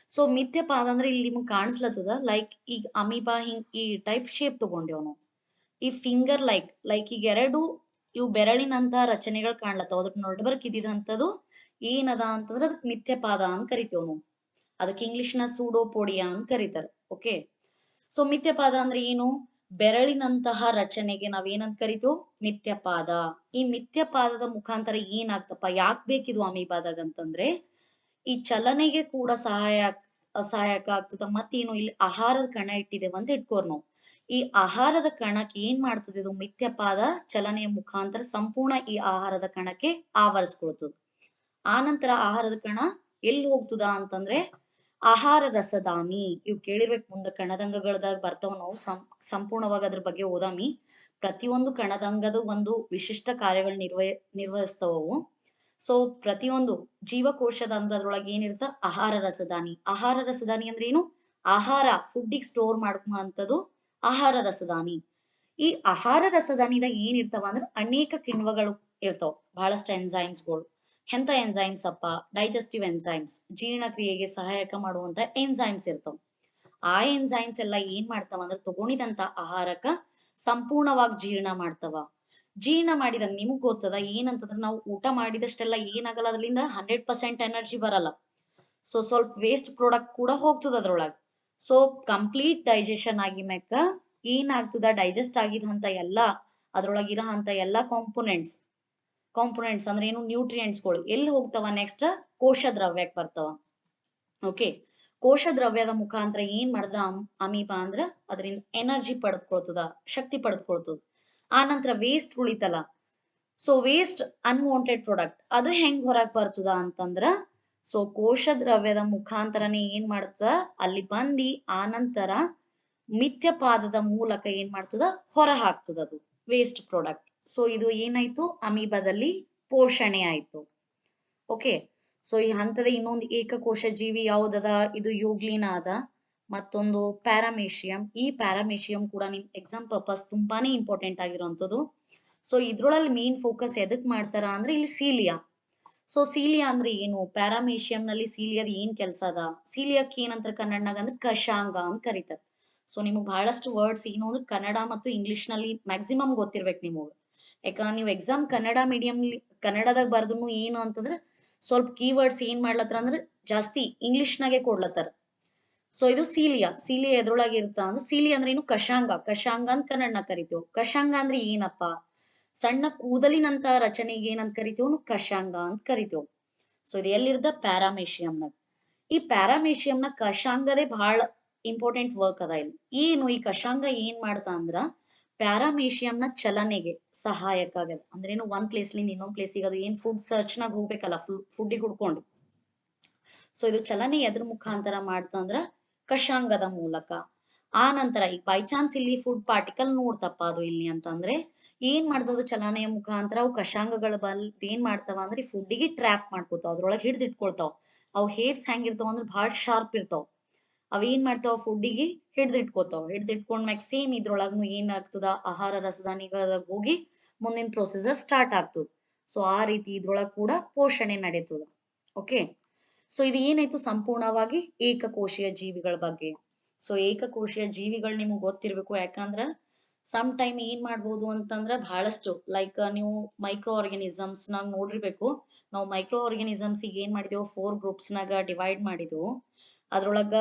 ಸೊ ಮಿಥ್ಯಪಾದ ಅಂದ್ರೆ ಇಲ್ಲಿ ನಿಮ್ಗೆ ಕಾಣಿಸ್ಲತ್ತದ ಲೈಕ್ ಈಗ ಅಮೀಬಾ ಹಿಂಗ್ ಈ ಟೈಪ್ ಶೇಪ್ ತಗೊಂಡೇವ್ ನಾವು. ಈ ಫಿಂಗರ್ ಲೈಕ್ ಈಗ ಎರಡು ಇವು ಬೆರಳಿನಂತ ರಚನೆಗಳು ಕಾಣ್ಲತ್ತಾವ. ಅದ್ರ ನಡ್ಬರ್ಕ್ ಇದ್ದಿದಂಥದ್ದು ಏನದ ಅಂತಂದ್ರೆ ಅದಕ್ಕೆ ಮಿಥ್ಯಪಾದ ಅಂತ ಕರಿತೇವ್ ನಾವು. ಅದಕ್ಕೆ ಇಂಗ್ಲಿಷ್ನ ಸೂಡೋಪೋಡಿಯಾ ಅಂತ ಕರೀತಾರ. ಓಕೆ, ಸೊ ಮಿಥ್ಯಪಾದ ಅಂದ್ರೆ ಏನು? ಬೆರಳಿನಂತಹ ರಚನೆಗೆ ನಾವ್ ಏನಂತ ಕರಿತೀವಿ? ಮಿಥ್ಯಪಾದ. ಈ ಮಿಥ್ಯಪಾದದ ಮುಖಾಂತರ ಏನಾಗ್ತಪ್ಪ? ಯಾಕೆ ಬೇಕಿದು ಅಮೀಬಾದಾಗ ಅಂತಂದ್ರೆ ಈ ಚಲನೆಗೆ ಕೂಡ ಸಹಾಯಕ ಆಗ್ತದ. ಮತ್ತೇನು, ಇಲ್ಲಿ ಆಹಾರದ ಕಣ ಇಟ್ಟಿದ್ದೇವೆ ಅಂತ ಇಟ್ಕೋರ್ ನಾವು. ಈ ಆಹಾರದ ಕಣಕ್ಕೆ ಏನ್ ಮಾಡ್ತದೆ ಇದು ಮಿಥ್ಯಪಾದ ಚಲನೆಯ ಮುಖಾಂತರ ಸಂಪೂರ್ಣ ಈ ಆಹಾರದ ಕಣಕ್ಕೆ ಆವರಿಸ್ಕೊಳ್ತದ. ಆ ನಂತರ ಆಹಾರದ ಕಣ ಎಲ್ಲಿ ಹೋಗ್ತದ ಅಂತಂದ್ರೆ ಆಹಾರ ರಸದಾನಿ. ಇವ್ ಕೇಳಿರ್ಬೇಕು, ಮುಂದೆ ಕಣದಂಗಗಳದಾಗ ಬರ್ತಾವ. ನಾವು ಸಂಪೂರ್ಣವಾಗಿ ಅದ್ರ ಬಗ್ಗೆ ಓದಾಮಿ. ಪ್ರತಿಯೊಂದು ಕಣದಂಗದ ಒಂದು ವಿಶಿಷ್ಟ ಕಾರ್ಯಗಳು ನಿರ್ವಹಿಸ್ತವವು. ಸೊ ಪ್ರತಿಯೊಂದು ಜೀವಕೋಶದ ಅಂದ್ರೆ ಅದ್ರೊಳಗೆ ಏನಿರ್ತ? ಆಹಾರ ರಸದಾನಿ. ಆಹಾರ ರಸದಾನಿ ಅಂದ್ರೆ ಏನು? ಆಹಾರ ಫುಡ್ಡಿಗೆ ಸ್ಟೋರ್ ಮಾಡ್ಕೊಂಬಂತದ್ದು ಆಹಾರ ರಸದಾನಿ. ಈ ಆಹಾರ ರಸದಾನಿದಾಗ ಏನಿರ್ತಾವ ಅಂದ್ರೆ ಅನೇಕ ಕಿಣ್ವಗಳು ಇರ್ತಾವ, ಬಹಳಷ್ಟು ಎನ್ಸೈಮ್ಸ್ಗಳು. ಎಂತ ಎನ್ಸೈಮ್ಸ್ ಅಪ್ಪ? ಡೈಜೆಸ್ಟಿವ್ ಎನ್ಸೈಮ್ಸ್, ಜೀರ್ಣಕ್ರಿಯೆಗೆ ಸಹಾಯಕ ಮಾಡುವಂತ ಎನ್ಸೈಮ್ಸ್ ಇರ್ತಾವ. ಆ ಎನ್ಸೈಮ್ಸ್ ಎಲ್ಲ ಏನ್ ಮಾಡ್ತಾವ ಅಂದ್ರೆ ತಗೊಂಡಿದಂತ ಆಹಾರಕ್ಕ ಸಂಪೂರ್ಣವಾಗಿ ಜೀರ್ಣ ಮಾಡ್ತಾವ. ಜೀರ್ಣ ಮಾಡಿದಾಗ ನಿಮಗ್ ಗೊತ್ತದ ಏನಂತಂದ್ರೆ ನಾವು ಊಟ ಮಾಡಿದಷ್ಟೆಲ್ಲ ಏನಾಗಲ್ಲ, ಅದ್ರಿಂದ 100% ಎನರ್ಜಿ ಬರಲ್ಲ. ಸೊ ಸ್ವಲ್ಪ ವೇಸ್ಟ್ ಪ್ರಾಡಕ್ಟ್ ಕೂಡ ಹೋಗ್ತದ ಅದ್ರೊಳಗೆ. ಸೊ ಕಂಪ್ಲೀಟ್ ಡೈಜೆಷನ್ ಆಗಿ ಮೆಕ್ಕ ಏನಾಗ್ತದ? ಡೈಜೆಸ್ಟ್ ಆಗಿದಂತ ಎಲ್ಲ ಅದ್ರೊಳಗಿರೋ ಅಂತ ಎಲ್ಲಾ ಕಾಂಪೊನೆಂಟ್ಸ್ ಅಂದ್ರೆ ಏನು? ನ್ಯೂಟ್ರಿಯೆಂಟ್ಸ್ಗಳು ಎಲ್ಲಿ ಹೋಗ್ತಾವ? ನೆಕ್ಸ್ಟ್ ಕೋಶ ದ್ರವ್ಯಕ್ಕೆ ಬರ್ತಾವ. ಓಕೆ, ಕೋಶ ದ್ರವ್ಯದ ಮುಖಾಂತರ ಏನ್ ಮಾಡ್ದ ಅಮೀಬಾ ಅಂದ್ರ ಅದರಿಂದ ಎನರ್ಜಿ ಪಡೆದುಕೊಳ್ತದ, ಶಕ್ತಿ ಪಡೆದುಕೊಳ್ತದ. ಆ ನಂತರ ವೇಸ್ಟ್ ಉಳಿತಲ್ಲ, ಸೊ ವೇಸ್ಟ್ ಅನ್ವಾಂಟೆಡ್ ಪ್ರಾಡಕ್ಟ್ ಅದು ಹೆಂಗ್ ಹೊರಗ್ ಬರ್ತದ ಅಂತಂದ್ರ, ಸೊ ಕೋಶ ದ್ರವ್ಯದ ಮುಖಾಂತರನೇ ಏನ್ ಮಾಡ್ತದ ಅಲ್ಲಿ ಬಂದಿ ಆ ನಂತರ ಮಿಥ್ಯಪಾದದ ಮೂಲಕ ಏನ್ ಮಾಡ್ತದ ಹೊರ ಹಾಕ್ತದ ಅದು ವೇಸ್ಟ್ ಪ್ರಾಡಕ್ಟ್. ಸೊ ಇದು ಏನಾಯ್ತು ಅಮೀಬಾದಲ್ಲಿ ಪೋಷಣೆ ಆಯ್ತು. ಓಕೆ, ಸೊ ಈ ಹಂತದ ಇನ್ನೊಂದು ಏಕಕೋಶ ಜೀವಿ ಯಾವ್ದದ, ಇದು ಯೂಗ್ಲಿನ್ ಅದ, ಮತ್ತೊಂದು ಪ್ಯಾರಾಮೇಶಿಯಂ. ಈ ಪ್ಯಾರಾಮೇಶಿಯಂ ಕೂಡ ನಿಮ್ ಎಕ್ಸಾಮ್ ಪರ್ಪಸ್ ತುಂಬಾನೇ ಇಂಪಾರ್ಟೆಂಟ್ ಆಗಿರುವಂತದ್ದು. ಸೊ ಇದ್ರೊಳಲ್ಲಿ ಮೇನ್ ಫೋಕಸ್ ಎದಕ್ ಮಾಡ್ತಾರ ಅಂದ್ರೆ ಇಲ್ಲಿ ಸೀಲಿಯಾ. ಸೊ ಸೀಲಿಯಾ ಅಂದ್ರೆ ಏನು, ಪ್ಯಾರಾಮೇಶಿಯಂ ನಲ್ಲಿ ಸೀಲಿಯಾದ ಏನ್ ಕೆಲಸ ಅದ, ಸೀಲಿಯಾಕ್ ಏನಂತ ಕನ್ನಡನಾಗ ಅಂದ್ರೆ ಕಶಾಂಗ ಅಂತ ಕರೀತಾರೆ. ಸೊ ನಿಮಗ್ ಬಹಳಷ್ಟು ವರ್ಡ್ಸ್ ಏನು ಅಂದ್ರೆ ಕನ್ನಡ ಮತ್ತು ಇಂಗ್ಲಿಷ್ ನಲ್ಲಿ ಮ್ಯಾಕ್ಸಿಮಮ್ ಗೊತ್ತಿರ್ಬೇಕು ನಿಮಗ್. ಯಾಕ ನೀವು ಎಕ್ಸಾಮ್ ಕನ್ನಡ ಮೀಡಿಯಂ ಕನ್ನಡದಾಗ ಬರ್ದ್ರು ಏನು ಅಂತಂದ್ರೆ ಸ್ವಲ್ಪ ಕೀವರ್ಡ್ಸ್ ಏನ್ ಮಾಡ್ಲತ್ತಾರ ಅಂದ್ರೆ ಜಾಸ್ತಿ ಇಂಗ್ಲಿಷ್ ನಾಗೆ ಕೊಡ್ಲತ್ತಾರ. ಸೊ ಇದು ಸೀಲಿಯಾ. ಸೀಲಿಯಾ ಎದ್ರೊಳಗೆ ಇರ್ತ ಅಂದ್ರೆ ಸೀಲಿಯಾ ಅಂದ್ರೆ ಏನು ಕಶಾಂಗ. ಕಶಾಂಗ ಅಂತ ಕನ್ನಡನಾಗ ಕರಿತೇವೆ. ಕಶಾಂಗ ಅಂದ್ರೆ ಏನಪ್ಪಾ, ಸಣ್ಣ ಕೂದಲಿನಂತ ರಚನೆಗೆ ಏನಂತ ಕರಿತೇವ್ ಕಶಾಂಗ ಅಂತ ಕರಿತೇವ್. ಸೊ ಇದು ಎಲ್ಲಿರ್ದ ಪ್ಯಾರಾಮೇಶಿಯಂನಾಗ. ಈ ಪ್ಯಾರಾಮೇಶಿಯಂನ ಕಶಾಂಗದೇ ಬಹಳ ಇಂಪಾರ್ಟೆಂಟ್ ವರ್ಕ್ ಅದ ಇಲ್ಲಿ. ಏನು ಈ ಕಶಾಂಗ ಏನ್ ಮಾಡ್ತಾ ಅಂದ್ರ ಪ್ಯಾರಾಮೇಶಿಯಂನ ಚಲನೆಗೆ ಸಹಾಯಕ ಆಗದ. ಅಂದ್ರೇನು ಒಂದ್ ಪ್ಲೇಸ್ಲಿಂದ ಇನ್ನೊಂದ್ ಪ್ಲೇಸಿಗೆ ಅದು ಏನ್ ಫುಡ್ ಸರ್ಚ್ ನಾಗ ಹೋಗ್ಬೇಕಲ್ಲ, ಫುಡ್ಡಿಗೆ ಹುಡ್ಕೊಂಡು. ಸೊ ಇದು ಚಲನೆ ಎದ್ರ ಮುಖಾಂತರ ಮಾಡ್ತಾ ಅಂದ್ರ ಕಶಾಂಗದ ಮೂಲಕ. ಆ ನಂತರ ಈಗ ಬೈ ಚಾನ್ಸ್ ಇಲ್ಲಿ ಫುಡ್ ಪಾರ್ಟಿಕಲ್ ನೋಡ್ತಪ್ಪ ಅದು ಇಲ್ಲಿ ಅಂತಂದ್ರೆ ಏನ್ ಮಾಡ್ತದ ಚಲನೆಯ ಮುಖಾಂತರ ಅವು ಕಶಾಂಗಗಳ ಏನ್ ಮಾಡ್ತಾವ ಅಂದ್ರೆ ಫುಡ್ಡಿಗೆ ಟ್ರ್ಯಾಪ್ ಮಾಡ್ಕೋತಾವ, ಅದ್ರೊಳಗೆ ಹಿಡ್ದು ಇಟ್ಕೊಳ್ತಾವ. ಅವು ಹೇರ್ಸ್ ಹೆಂಗಿರ್ತಾವ ಅಂದ್ರೆ ಬಹಳ ಶಾರ್ಪ್ ಇರ್ತಾವ. ಅವೇನ್ ಮಾಡ್ತಾವ ಫುಡ್ಡಿಗೆ ಹಿಡ್ದಿಟ್ಕೋತಾವ. ಹಿಡ್ದಿಟ್ಕೊಂಡ್ಮ್ಯಾಗ ಸೇಮ್ ಇದ್ರೊಳಗ್ನು ಏನ್ ಆಗ್ತದ ಆಹಾರ ರಸದಾನಿಗಳದಾಗ ಹೋಗಿ ಮುಂದಿನ ಪ್ರೊಸೀಜರ್ ಸ್ಟಾರ್ಟ್ ಆಗ್ತದ. ಸೊ ಆ ರೀತಿ ಇದ್ರೊಳಗ್ ಕೂಡ ಪೋಷಣೆ ನಡೀತದ. ಓಕೆ, ಸೊ ಇದು ಏನಾಯ್ತು ಸಂಪೂರ್ಣವಾಗಿ ಏಕಕೋಶೀಯ ಜೀವಿಗಳ ಬಗ್ಗೆ. ಸೊ ಏಕಕೋಶೀಯ ಜೀವಿಗಳು ನಿಮ್ಗೆ ಗೊತ್ತಿರ್ಬೇಕು. ಯಾಕಂದ್ರ ಸಮ್ ಟೈಮ್ ಏನ್ ಮಾಡ್ಬೋದು ಅಂತಂದ್ರ ಬಹಳಷ್ಟು ಲೈಕ್ ನೀವು ಮೈಕ್ರೋ ಆರ್ಗಾನಿಸಮ್ಸ್ ನಾಗ ನೋಡಿರ್ಬೇಕು. ನಾವು ಮೈಕ್ರೋ ಆರ್ಗಾನಿಸಮ್ಸ್ ಈಗ ಏನ್ ಮಾಡಿದೆವು 4 ಗ್ರೂಪ್ಸ್ ನಾಗ ಡಿವೈಡ್ ಮಾಡಿದ್ವು. ಅದ್ರೊಳಗ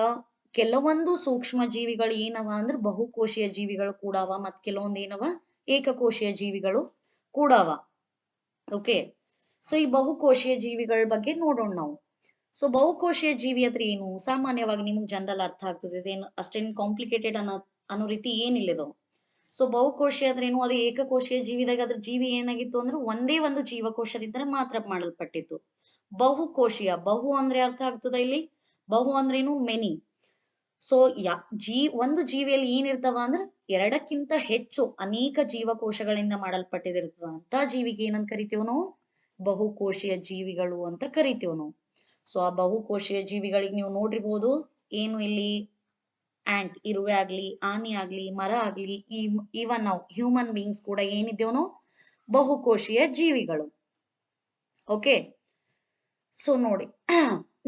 ಕೆಲವೊಂದು ಸೂಕ್ಷ್ಮ ಜೀವಿಗಳು ಏನವ ಅಂದ್ರೆ ಬಹುಕೋಶೀಯ ಜೀವಿಗಳು ಕೂಡವ, ಮತ್ ಕೆಲವೊಂದು ಏನವ ಏಕಕೋಶೀಯ ಜೀವಿಗಳು ಕೂಡವ. ಓಕೆ, ಸೊ ಈ ಬಹುಕೋಶೀಯ ಜೀವಿಗಳ ಬಗ್ಗೆ ನೋಡೋಣ ನಾವು. ಸೊ ಬಹುಕೋಶೀಯ ಜೀವಿ ಅಂದ್ರೆ ಏನು, ಸಾಮಾನ್ಯವಾಗಿ ನಿಮ್ಗೆ ಜನರಲ್ ಅರ್ಥ ಆಗ್ತದೆ. ಇದೇನು ಅಷ್ಟೇನು ಕಾಂಪ್ಲಿಕೇಟೆಡ್ ಅನ್ನೋ ರೀತಿ ಏನಿಲ್ಲ ಇದು. ಸೊ ಬಹುಕೋಶೀಯ ಅಂದ್ರೆ ಏನು, ಅದು ಏಕಕೋಶೀಯ ಜೀವಿದಾಗ ಅದ್ರ ಜೀವಿ ಏನಾಗಿತ್ತು ಅಂದ್ರೆ ಒಂದೇ ಒಂದು ಜೀವಕೋಶದಿಂದ ಮಾತ್ರ ಮಾಡಲ್ಪಟ್ಟಿತ್ತು. ಬಹುಕೋಶೀಯ, ಬಹು ಅಂದ್ರೆ ಅರ್ಥ ಆಗ್ತದ ಇಲ್ಲಿ, ಬಹು ಅಂದ್ರೇನು ಮೆನಿ. ಸೊ ಒಂದು ಜೀವಿಯಲ್ಲಿ ಏನಿರ್ತಾವ ಅಂದ್ರೆ ಎರಡಕ್ಕಿಂತ ಹೆಚ್ಚು ಅನೇಕ ಜೀವಕೋಶಗಳಿಂದ ಮಾಡಲ್ಪಟ್ಟಿದಿರ್ತದ. ಅಂತ ಜೀವಿಗೆ ಏನಂತ ಕರಿತೇವ್ ನಾವು, ಬಹುಕೋಶೀಯ ಜೀವಿಗಳು ಅಂತ ಕರಿತೇವ್ ನಾವು. ಸೊ ಆ ಬಹುಕೋಶೀಯ ಜೀವಿಗಳಿಗೆ ನೀವು ನೋಡಿರ್ಬೋದು, ಏನು ಇಲ್ಲಿ ಆಂಟ್ ಇರುವೆ ಆಗ್ಲಿ, ಆನೆ ಆಗ್ಲಿ, ಮರ ಆಗ್ಲಿ, ಈವನ್ ನಾವು ಹ್ಯೂಮನ್ ಬೀಯಿಂಗ್ಸ್ ಕೂಡ ಏನಿದ್ದೇವ್ ನಾವು ಬಹುಕೋಶೀಯ ಜೀವಿಗಳು. ಓಕೆ, ಸೊ ನೋಡಿ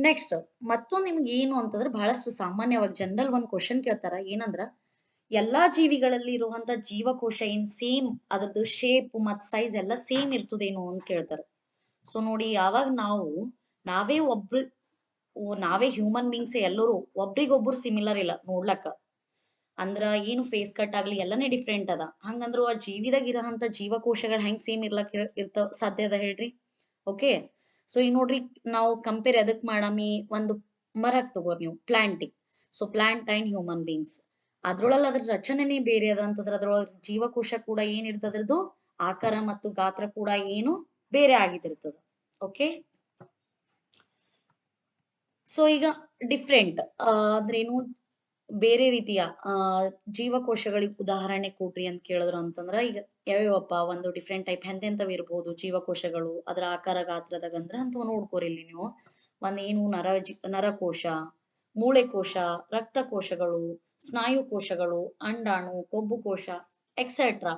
ನೆಕ್ಸ್ಟ್ ಮತ್ತೊಂದು ನಿಮ್ಗೆ ಏನು ಅಂತಂದ್ರೆ ಬಹಳಷ್ಟು ಸಾಮಾನ್ಯವಾಗಿ ಜನರಲ್ ಒಂದ್ ಕ್ವಶನ್ ಕೇಳ್ತಾರ. ಏನಂದ್ರ ಎಲ್ಲಾ ಜೀವಿಗಳಲ್ಲಿ ಇರುವಂತ ಜೀವಕೋಶ ಏನ್ ಸೇಮ್ ಅದ್ರದ್ದು ಶೇಪ್ ಮತ್ ಸೈಜ್ ಎಲ್ಲ ಸೇಮ್ ಇರ್ತದೇನು ಅಂತ ಕೇಳ್ತಾರ. ಸೊ ನೋಡಿ, ಯಾವಾಗ ನಾವೇ ಹ್ಯೂಮನ್ ಬೀಯಿಂಗ್ಸ್ ಎಲ್ಲರೂ ಒಬ್ರಿಗೊಬ್ರು ಸಿಮಿಲರ್ ಇಲ್ಲ ನೋಡ್ಲಕ್ಕ. ಅಂದ್ರ ಏನು ಫೇಸ್ ಕಟ್ ಆಗ್ಲಿ ಎಲ್ಲಾನೇ ಡಿಫ್ರೆಂಟ್ ಅದ. ಹಂಗಂದ್ರು ಆ ಜೀವಿದಾಗ ಇರೋಂತ ಜೀವಕೋಶಗಳು ಹೆಂಗ್ ಸೇಮ್ ಇರ್ತಾವ ಸಾಧ್ಯ ಅದ ಹೇಳ್ರಿ. ಓಕೆ, ಸೊ ಈಗ ನೋಡ್ರಿ, ನಾವು ಕಂಪೇರ್ ಎದಕ್ ಮಾಡಮಿ, ಒಂದು ಮರಕ್ ತಗೋರ್ ನೀವು planting. So plant and human beings ಅದ್ರೊಳಲ್ಲ ಅದ್ರ ರಚನೆನೇ ಬೇರೆ ಅದ ಅಂತಂದ್ರ ಅದ್ರೊಳಗ ಜೀವಕೋಶ ಕೂಡ ಏನಿರ್ತದ್ರದ್ದು ಆಕಾರ ಮತ್ತು ಗಾತ್ರ ಕೂಡ ಏನು ಬೇರೆ ಆಗಿದಿರ್ತದ. ಓಕೆ, ಸೊ ಈಗ ಡಿಫ್ರೆಂಟ್ ಅಂದ್ರೇನು, ಬೇರೆ ರೀತಿಯ ಜೀವಕೋಶಗಳಿಗೆ ಉದಾಹರಣೆ ಕೊಡ್ರಿ ಅಂತ ಕೇಳಿದ್ರು ಅಂತಂದ್ರ ಈಗ ಯಾವ್ಯಾವಪ್ಪ ಒಂದು ಡಿಫ್ರೆಂಟ್ ಟೈಪ್ ಎಂತೆಂತವ್ ಇರ್ಬೋದು ಜೀವಕೋಶಗಳು, ಅದ್ರ ಆಕಾರ ಗಾತ್ರದಾಗ ಅಂದ್ರ ಅಂತ ನೋಡ್ಕೋರಿ ಇಲ್ಲಿ ನೀವು. ಒಂದೇನು ನರಕೋಶ, ಮೂಳೆಕೋಶ, ರಕ್ತಕೋಶಗಳು, ಸ್ನಾಯು ಕೋಶಗಳು, ಅಂಡಾಣು, ಕೊಬ್ಬು ಕೋಶ ಎಕ್ಸೆಟ್ರಾ.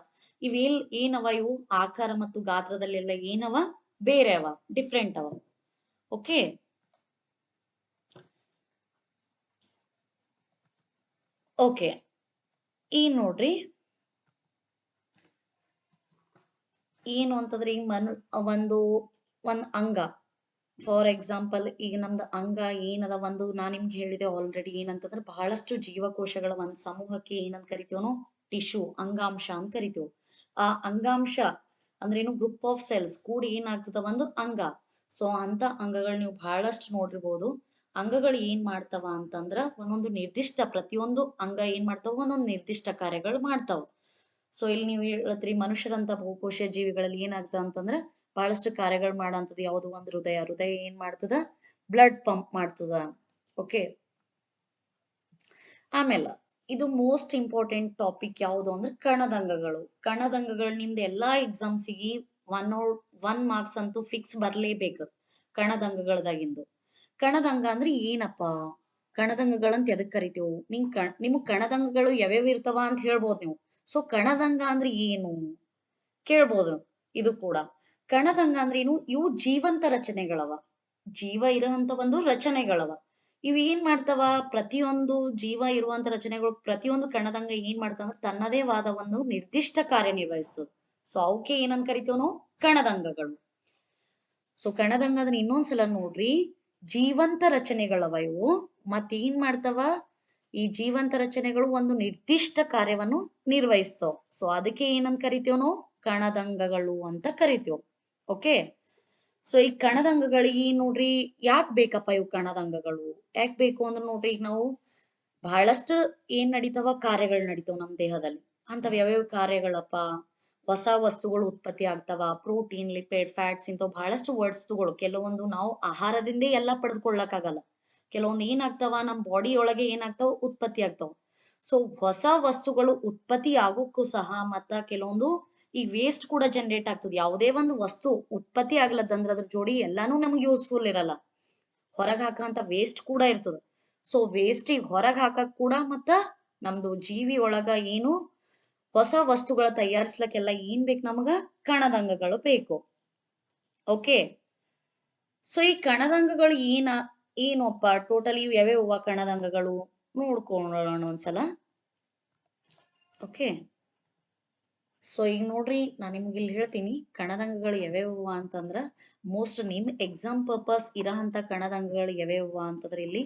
ಏನವ ಇವು ಆಕಾರ ಮತ್ತು ಗಾತ್ರದಲ್ಲೆಲ್ಲ ಏನವ ಬೇರೆ ಅವ, ಡಿಫ್ರೆಂಟ್ ಅವ. ಓಕೆ, ಓಕೆ ಈ ನೋಡ್ರಿ ಏನು ಅಂತಂದ್ರೆ ಈಗ ಒಂದು ಅಂಗ, ಫಾರ್ ಎಕ್ಸಾಂಪಲ್ ಈಗ ನಮ್ದು ಅಂಗ ಏನದ ಒಂದು ನಾ ನಿಮ್ಗೆ ಹೇಳಿದೆ ಆಲ್ರೆಡಿ. ಏನಂತಂದ್ರೆ ಬಹಳಷ್ಟು ಜೀವಕೋಶಗಳ ಒಂದ್ ಸಮೂಹಕ್ಕೆ ಏನಂತ ಕರಿತೇವ್ ನಾವು ಟಿಶ್ಯೂ, ಅಂಗಾಂಶ ಅಂತ ಕರಿತೇವ್. ಆ ಅಂಗಾಂಶ ಅಂದ್ರೇನು ಗ್ರೂಪ್ ಆಫ್ ಸೆಲ್ಸ್ ಕೂಡಿ ಏನಾಗ್ತದ ಒಂದು ಅಂಗ. ಸೊ ಅಂತ ಅಂಗಗಳು ನೀವು ಬಹಳಷ್ಟು ನೋಡಿರ್ಬೋದು. ಅಂಗಗಳು ಏನ್ ಮಾಡ್ತಾವ ಅಂತಂದ್ರ ಒಂದೊಂದು ನಿರ್ದಿಷ್ಟ ಪ್ರತಿಯೊಂದು ಅಂಗ ಏನ್ ಮಾಡ್ತಾವ ಒಂದೊಂದು ನಿರ್ದಿಷ್ಟ ಕಾರ್ಯಗಳು ಮಾಡ್ತಾವ. ಸೊ ಇಲ್ಲಿ ನೀವು ಹೇಳತ್ರಿ ಮನುಷ್ಯರಂತ ಬಹುಕೋಶ ಜೀವಿಗಳಲ್ಲಿ ಏನಾಗ್ತದ ಅಂತಂದ್ರ ಬಹಳಷ್ಟು ಕಾರ್ಯಗಳು ಮಾಡಂತದ ಯಾವುದು ಒಂದು ಹೃದಯ. ಹೃದಯ ಏನ್ ಮಾಡ್ತದ ಬ್ಲಡ್ ಪಂಪ್ ಮಾಡ್ತದ. ಓಕೆ, ಆಮೇಲೆ ಇದು ಮೋಸ್ಟ್ ಇಂಪಾರ್ಟೆಂಟ್ ಟಾಪಿಕ್ ಯಾವುದು ಅಂದ್ರೆ ಕಣದಂಗಗಳು. ಕಣದಂಗಗಳು ನಿಮ್ದು ಎಲ್ಲಾ ಎಕ್ಸಾಮ್ಸಿಗೆ 1 ಮಾರ್ಕ್ಸ್ ಅಂತೂ ಫಿಕ್ಸ್ ಬರ್ಲೇಬೇಕು ಕಣದಂಗಗಳದಾಗಿಂದು. ಕಣದಂಗ ಅಂದ್ರೆ ಏನಪ್ಪಾ, ಕಣದಂಗಗಳಂತ ಎದಕ್ ಕರಿತೀವಿ, ನಿಮಗ್ ಕಣದಂಗಗಳು ಯಾವ್ಯಾವ ಇರ್ತಾವ ಅಂತ ಹೇಳ್ಬೋದು ನೀವು. ಸೊ ಕಣದಂಗ ಅಂದ್ರೆ ಏನು ಕೇಳ್ಬೋದು. ಇದು ಕೂಡ ಕಣದಂಗ ಅಂದ್ರೆ ಏನು, ಇವು ಜೀವಂತ ರಚನೆಗಳವ, ಜೀವ ಇರೋಂತ ಒಂದು ರಚನೆಗಳವ. ಇವು ಏನ್ ಮಾಡ್ತಾವ, ಪ್ರತಿಯೊಂದು ಜೀವ ಇರುವಂತ ರಚನೆಗಳು ಪ್ರತಿಯೊಂದು ಕಣದಂಗ ಏನ್ ಮಾಡ್ತಾವ ಅಂದ್ರೆ ತನ್ನದೇ ವಾದ ಒಂದು ನಿರ್ದಿಷ್ಟ ಕಾರ್ಯನಿರ್ವಹಿಸೋದು. ಸೊ ಅವಕ್ಕೆ ಏನಂತ ಕರಿತೀವಿ ನಾವು, ಕಣದಂಗಗಳು. ಸೊ ಕಣದಂಗ ಅಂದ್ರೆ ಇನ್ನೊಂದ್ಸಲ ನೋಡ್ರಿ, ಜೀವಂತ ರಚನೆಗಳವ ಇವು. ಮತ್ತೇನ್ ಮಾಡ್ತಾವ, ಈ ಜೀವಂತ ರಚನೆಗಳು ಒಂದು ನಿರ್ದಿಷ್ಟ ಕಾರ್ಯವನ್ನು ನಿರ್ವಹಿಸ್ತವ. ಸೊ ಅದಕ್ಕೆ ಏನಂತ ಕರಿತೀವ್ ನಾವು, ಕಣದಂಗಗಳು ಅಂತ ಕರಿತೀವ್. ಓಕೆ, ಸೊ ಈ ಕಣದಂಗಗಳಿಗೆ ನೋಡ್ರಿ ಯಾಕೆ ಬೇಕಪ್ಪ ಇವು ಕಣದಂಗಗಳು, ಯಾಕೆ ಬೇಕು ಅಂದ್ರೆ ನೋಡ್ರಿ, ಈಗ ನಾವು ಬಹಳಷ್ಟು ಏನ್ ನಡೀತಾವ, ಕಾರ್ಯಗಳು ನಡೀತಾವ ನಮ್ ದೇಹದಲ್ಲಿ. ಅಂತವ್ ಯಾವ್ಯಾವ ಕಾರ್ಯಗಳಪ್ಪ, ಹೊಸ ವಸ್ತುಗಳು ಉತ್ಪತ್ತಿ ಆಗ್ತಾವ, ಪ್ರೋಟೀನ್, ಲಿಪಿಡ್, ಫ್ಯಾಟ್ಸ್, ಇಂಥವು ಬಹಳಷ್ಟು ವಸ್ತುಗಳು. ಕೆಲವೊಂದು ನಾವು ಆಹಾರದಿಂದೇ ಎಲ್ಲ ಪಡೆದುಕೊಳ್ಳಕ್ಕಾಗಲ್ಲ, ಕೆಲವೊಂದು ಏನಾಗ್ತಾವ ನಮ್ ಬಾಡಿ ಒಳಗೆ ಏನಾಗ್ತಾವ ಉತ್ಪತ್ತಿ ಆಗ್ತಾವ. ಸೊ ಹೊಸ ವಸ್ತುಗಳು ಉತ್ಪತ್ತಿ ಆಗೋಕ್ಕೂ ಸಹ ಮತ್ತ ಕೆಲವೊಂದು ಈ ವೇಸ್ಟ್ ಕೂಡ ಜನರೇಟ್ ಆಗ್ತದೆ. ಯಾವುದೇ ಒಂದು ವಸ್ತು ಉತ್ಪತ್ತಿ ಆಗ್ಲದಂದ್ರ ಅದ್ರ ಜೋಡಿ ಎಲ್ಲಾನು ನಮ್ಗೆ ಯೂಸ್ಫುಲ್ ಇರಲ್ಲ, ಹೊರಗೆ ಹಾಕಂತ ವೇಸ್ಟ್ ಕೂಡ ಇರ್ತದ. ಸೊ ವೇಸ್ಟಿಗೆ ಹೊರಗೆ ಹಾಕಕ್ ಕೂಡ ಮತ್ತ ನಮ್ದು ಜೀವಿ ಒಳಗ ಏನು ಹೊಸ ವಸ್ತುಗಳ ತಯಾರಿಸ್ಲಕ್ಕೆಲ್ಲ ಏನ್ ಬೇಕು ನಮಗ, ಕಣದಂಗಗಳು ಬೇಕು. ಓಕೆ, ಸೊ ಈ ಕಣದಂಗಗಳು ಏನಪ್ಪ ಟೋಟಲಿ ಯಾವ್ಯಾವ ಕಣದಂಗಗಳು ನೋಡ್ಕೊಳ್ಳೋಣ ಒಂದ್ಸಲ. ಓಕೆ, ಸೊ ಈಗ ನೋಡ್ರಿ ನಾನು ನಿಮ್ಗೆ ಇಲ್ಲಿ ಹೇಳ್ತೀನಿ ಕಣದಂಗಗಳು ಯಾವ್ಯಾವ ಅಂತಂದ್ರ, ಮೋಸ್ಟ್ ನಿಮ್ ಎಕ್ಸಾಮ್ ಪರ್ಪಸ್ ಇರೋಂತ ಕಣದಂಗಗಳು ಯಾವ್ಯಾವ ಅಂತಂದ್ರೆ ಇಲ್ಲಿ